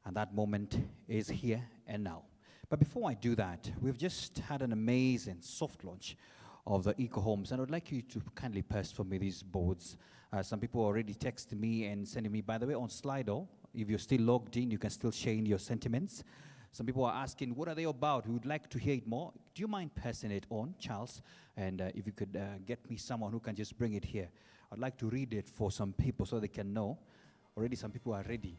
And that moment is here and now. But before I do that, we've just had an amazing soft launch of the eco homes, and I'd like you to kindly pass for me these boards. Some people already texting me and sending me, by the way, on Slido, if you're still logged in, you can still share in your sentiments. Some people are asking, what are they about? We would like to hear it more. Do you mind passing it on, Charles? And if you could get me someone who can just bring it here. I'd like to read it for some people so they can know. Already some people are ready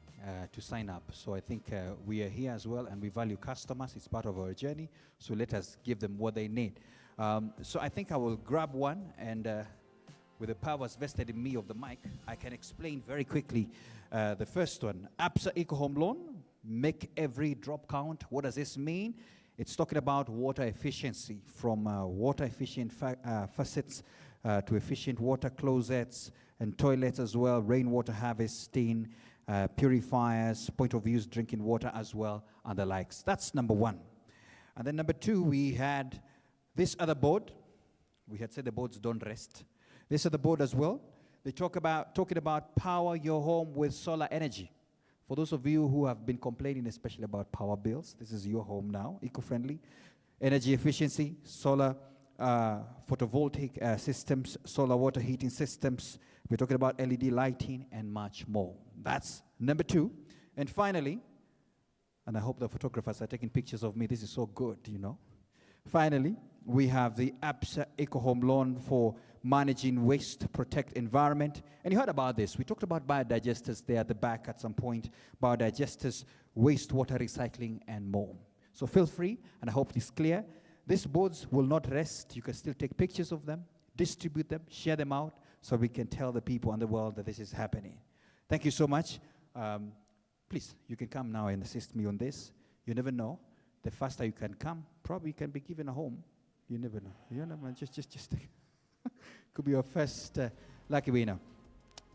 to sign up. So I think we are here as well, and we value customers. It's part of our journey. So let us give them what they need. So I think I will grab one, and with the powers vested in me of the mic, I can explain very quickly the first one. Absa Eco Home Loan, make every drop count. What does this mean? It's talking about water efficiency, from water efficient facets to efficient water closets and toilets as well, rainwater harvesting, purifiers, point of use drinking water as well, and the likes. That's number one. And then number two, we had This other board, we had said the boards don't rest. This other board as well, they talking about power your home with solar energy. For those of you who have been complaining especially about power bills, this is your home now, eco-friendly. Energy efficiency, solar photovoltaic systems, solar water heating systems. We're talking about LED lighting and much more. That's number 2. And finally, and I hope the photographers are taking pictures of me. This is so good, you know. Finally, we have the Absa Eco Home Loan for managing waste, protect environment. And you heard about this. We talked about biodigesters there at the back at some point. Biodigesters, wastewater recycling, and more. So feel free, and I hope it's clear. These boards will not rest. You can still take pictures of them, distribute them, share them out, so we can tell the people and the world that this is happening. Thank you so much. Please, you can come now and assist me on this. You never know. The faster you can come, probably you can be given a home. You never know. You never know. Just could be your first lucky winner.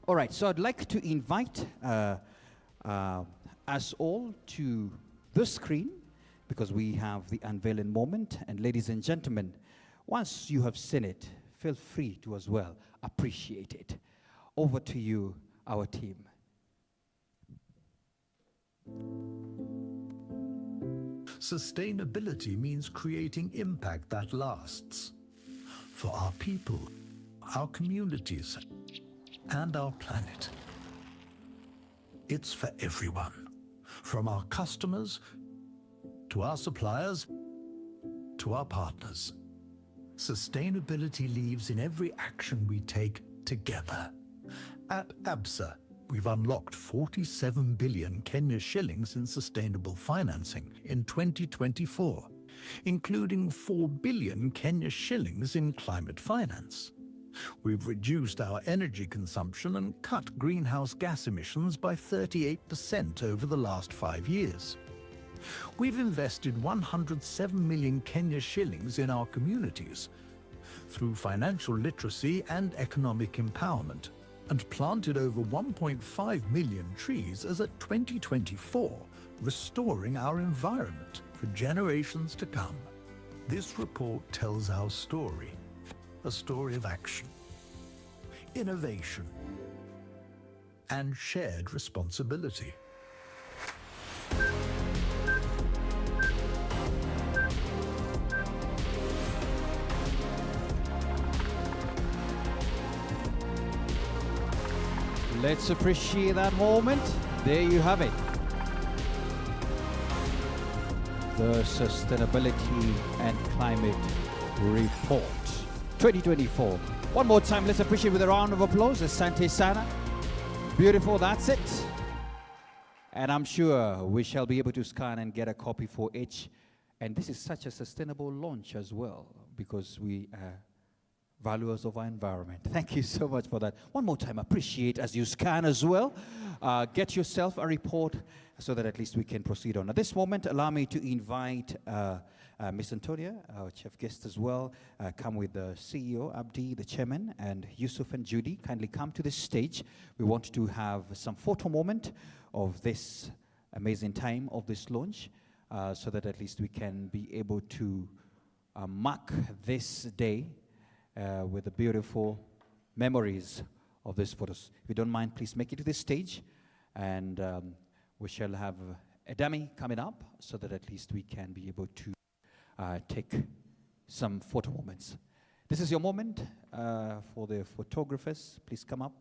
All right, so I'd like to invite us all to the screen because we have the unveiling moment. And ladies and gentlemen, once you have seen it, feel free to as well appreciate it. Over to you, our team. Sustainability means creating impact that lasts for our people, our communities, and our planet. It's for everyone, from our customers to our suppliers to our partners. Sustainability lives in every action we take together. At Absa, we've unlocked 47 billion Kenya shillings in sustainable financing in 2024, including 4 billion Kenya shillings in climate finance. We've reduced our energy consumption and cut greenhouse gas emissions by 38% over the last 5 years. We've invested 107 million Kenya shillings in our communities through financial literacy and economic empowerment, and planted over 1.5 million trees as at 2024, restoring our environment for generations to come. This report tells our story, a story of action, innovation, and shared responsibility. Let's appreciate that moment. There you have it. The Sustainability and Climate Report 2024. One more time, let's appreciate with a round of applause. Asante sana. Beautiful, that's it. And I'm sure we shall be able to scan and get a copy for each. And this is such a sustainable launch as well, because we are valuers of our environment. Thank you so much for that. One more time, appreciate as you scan as well. Get yourself a report so that at least we can proceed on. At this moment, allow me to invite Miss Antonia, our chief guest as well. Come with the CEO, Abdi, the chairman, and Yusuf and Judy. Kindly come to this stage. We want to have some photo moment of this amazing time of this launch so that at least we can be able to mark this day with the beautiful memories of these photos. If you don't mind, please make it to this stage, and we shall have a dummy coming up so that at least we can be able to take some photo moments. This is your moment for the photographers. Please come up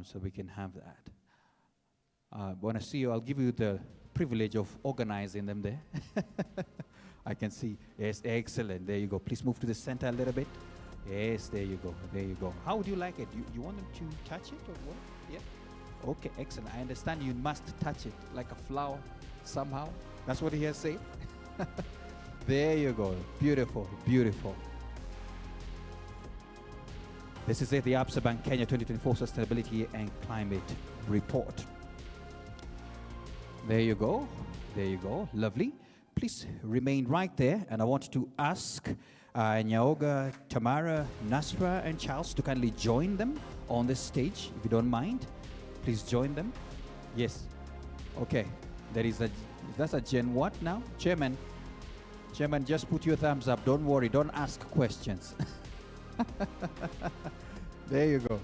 so we can have that. When I see you, I'll give you the privilege of organizing them there. I can see. Yes, excellent. There you go. Please move to the center a little bit. Yes, there you go. There you go. How would you like it? You want them to touch it or what? Yeah. Okay, excellent. I understand you must touch it like a flower somehow. That's what he has said. There you go. Beautiful, beautiful. This is it, the Absa Bank Kenya 2024 Sustainability and Climate Report. There you go. There you go. Lovely. Please remain right there. And I want to ask Nyaoga, Tamara, Nasra, and Charles to kindly join them on this stage, if you don't mind. Please join them. Yes. Okay. That's a Gen what now? Chairman. Chairman, just put your thumbs up. Don't worry. Don't ask questions. There you go.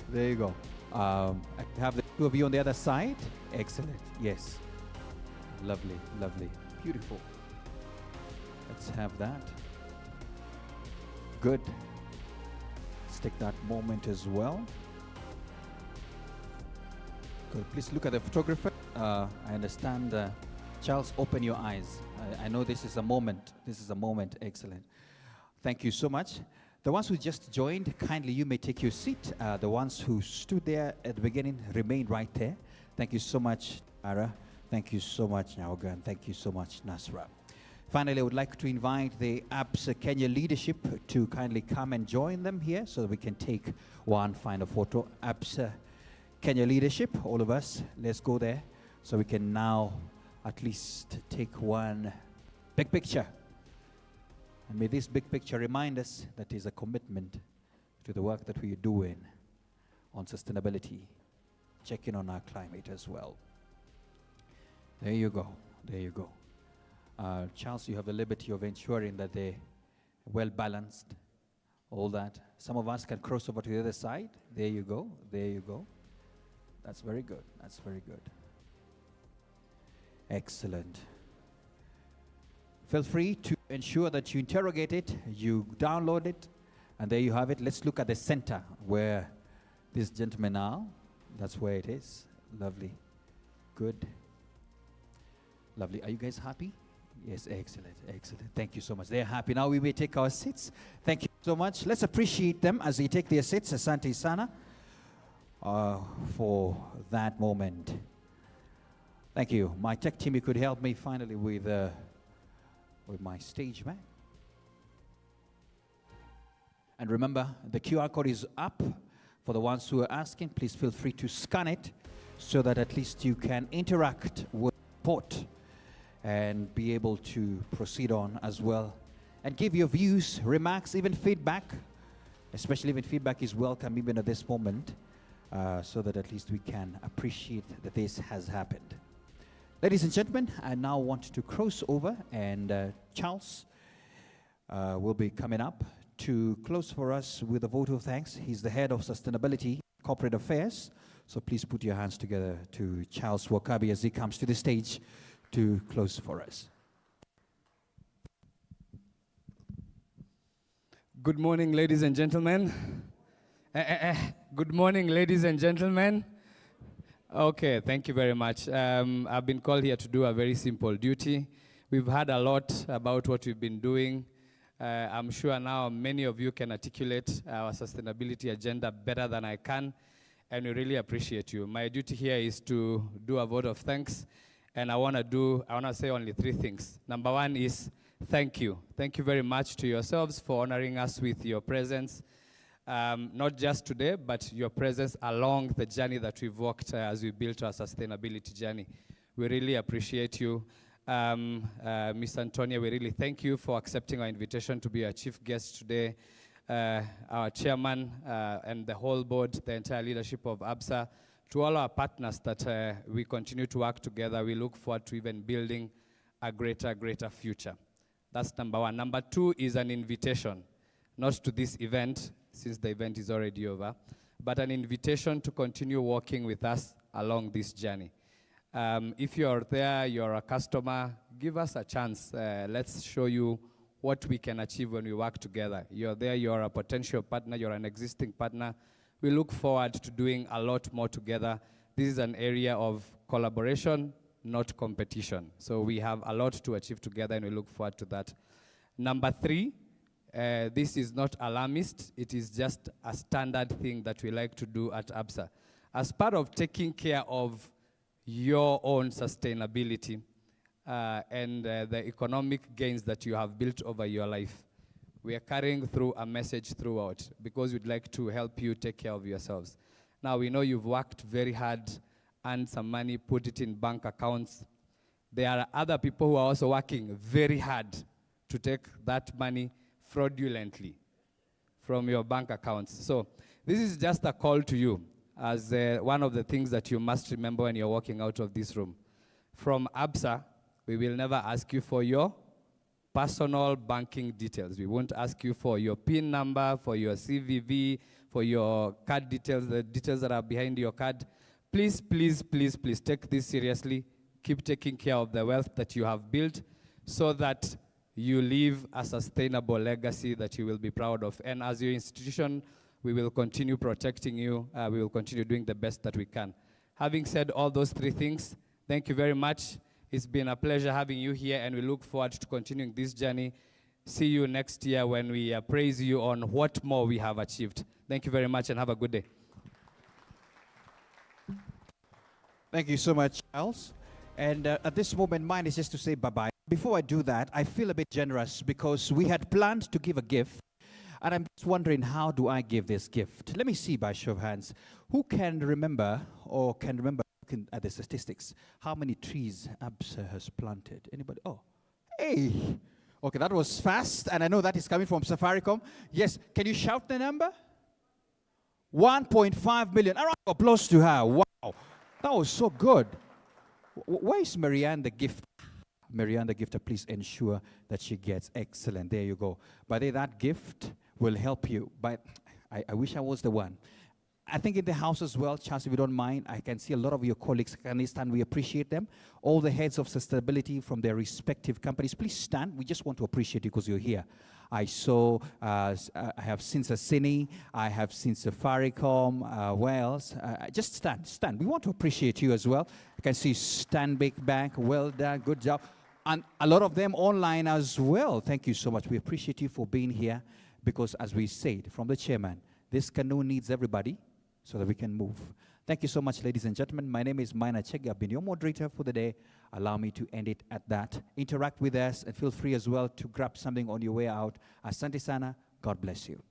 There you go. I have the two of you on the other side. Excellent. Yes. Lovely, lovely. Beautiful. Let's have that. Good. Let's take that moment as well. Good. Please look at the photographer. I understand. Charles, open your eyes. I know this is a moment. This is a moment. Excellent. Thank you so much. The ones who just joined, kindly you may take your seat. The ones who stood there at the beginning, remain right there. Thank you so much, Ara. Thank you so much, Nyaoga, and thank you so much, Nasra. Finally, I would like to invite the Absa Kenya leadership to kindly come and join them here so that we can take one final photo. Absa Kenya leadership, all of us, let's go there so we can now at least take one big picture. And may this big picture remind us that is a commitment to the work that we are doing on sustainability, checking on our climate as well. There you go. There you go. Charles, you have the liberty of ensuring that they're well balanced, all that. Some of us can cross over to the other side. There you go. There you go. That's very good. That's very good. Excellent. Feel free to ensure that you interrogate it, you download it, and there you have it. Let's look at the center where this gentleman are. That's where it is. Lovely. Good. Lovely. Are you guys happy? Yes, excellent, excellent. Thank you so much. They're happy. Now we may take our seats. Thank you so much. Let's appreciate them as they take their seats. Asante sana for that moment. Thank you. My tech team, you could help me finally with my stage man. And remember, the QR code is up. For the ones who are asking, please feel free to scan it so that at least you can interact with the report and be able to proceed on as well. And give your views, remarks, even feedback, especially when feedback is welcome even at this moment, so that at least we can appreciate that this has happened. Ladies and gentlemen, I now want to cross over, and Charles will be coming up to close for us with a vote of thanks. He's the head of Sustainability Corporate Affairs, so please put your hands together to Charles Wakabi as he comes to the stage to close for us. Good morning, ladies and gentlemen. Good morning, ladies and gentlemen. Okay, thank you very much. I've been called here to do a very simple duty. We've heard a lot about what we've been doing. I'm sure now many of you can articulate our sustainability agenda better than I can, and we really appreciate you. My duty here is to do a vote of thanks, and I want to say only three things. Number one is thank you. Thank you very much to yourselves for honoring us with your presence. Not just today, but your presence along the journey that we've walked as we built our sustainability journey. We really appreciate you. Ms. Antonia, we really thank you for accepting our invitation to be our chief guest today. Our chairman and the whole board, the entire leadership of Absa, to all our partners that we continue to work together. We look forward to even building a greater future. That's number one. Number two is an invitation, not to this event, since the event is already over, but an invitation to continue working with us along this journey. If you're there, you're a customer, give us a chance. Let's show you what we can achieve when we work together. You're there, you're a potential partner, you're an existing partner. We look forward to doing a lot more together. This is an area of collaboration, not competition. So we have a lot to achieve together, and we look forward to that. Number three, this is not alarmist. It is just a standard thing that we like to do at Absa. As part of taking care of your own sustainability and the economic gains that you have built over your life, we are carrying through a message throughout because we'd like to help you take care of yourselves. Now, we know you've worked very hard, earned some money, put it in bank accounts. There are other people who are also working very hard to take that money fraudulently from your bank accounts. So this is just a call to you as one of the things that you must remember when you're walking out of this room. From Absa, we will never ask you for your personal banking details. We won't ask you for your PIN number, for your CVV, for your card details, the details that are behind your card. Please, please, please, please take this seriously. Keep taking care of the wealth that you have built so that you leave a sustainable legacy that you will be proud of. And as your institution, we will continue protecting you. We will continue doing the best that we can. Having said all those three things, thank you very much. It's been a pleasure having you here, and we look forward to continuing this journey. See you next year when we praise you on what more we have achieved. Thank you very much, and have a good day. Thank you so much, Charles. And at this moment, mine is just to say bye-bye. Before I do that, I feel a bit generous because we had planned to give a gift, and I'm just wondering, how do I give this gift? Let me see by show of hands. Who can remember looking at the statistics, how many trees Absa has planted? Anybody? Oh, hey. Okay, that was fast, and I know that is coming from Safaricom. Yes, can you shout the number? 1.5 million. A round of applause to her. Wow, that was so good. Where is Marianne the gift? Marianne the gifter, please ensure that she gets excellent. There you go. But that gift will help you. But I wish I was the one. I think in the house as well, Charles, if you don't mind, I can see a lot of your colleagues. Can they stand? We appreciate them. All the heads of sustainability from their respective companies, please stand. We just want to appreciate you because you're here. I saw, I have seen Sassini, I have seen Safaricom, Wales. Just stand. We want to appreciate you as well. I can see Stanbic Bank, well done, good job. And a lot of them online as well. Thank you so much. We appreciate you for being here because, as we said from the chairman, this canoe needs everybody so that we can move. Thank you so much, ladies and gentlemen. My name is Maina Chege. I've been your moderator for the day. Allow me to end it at that. Interact with us and feel free as well to grab something on your way out. Asante sana. God bless you.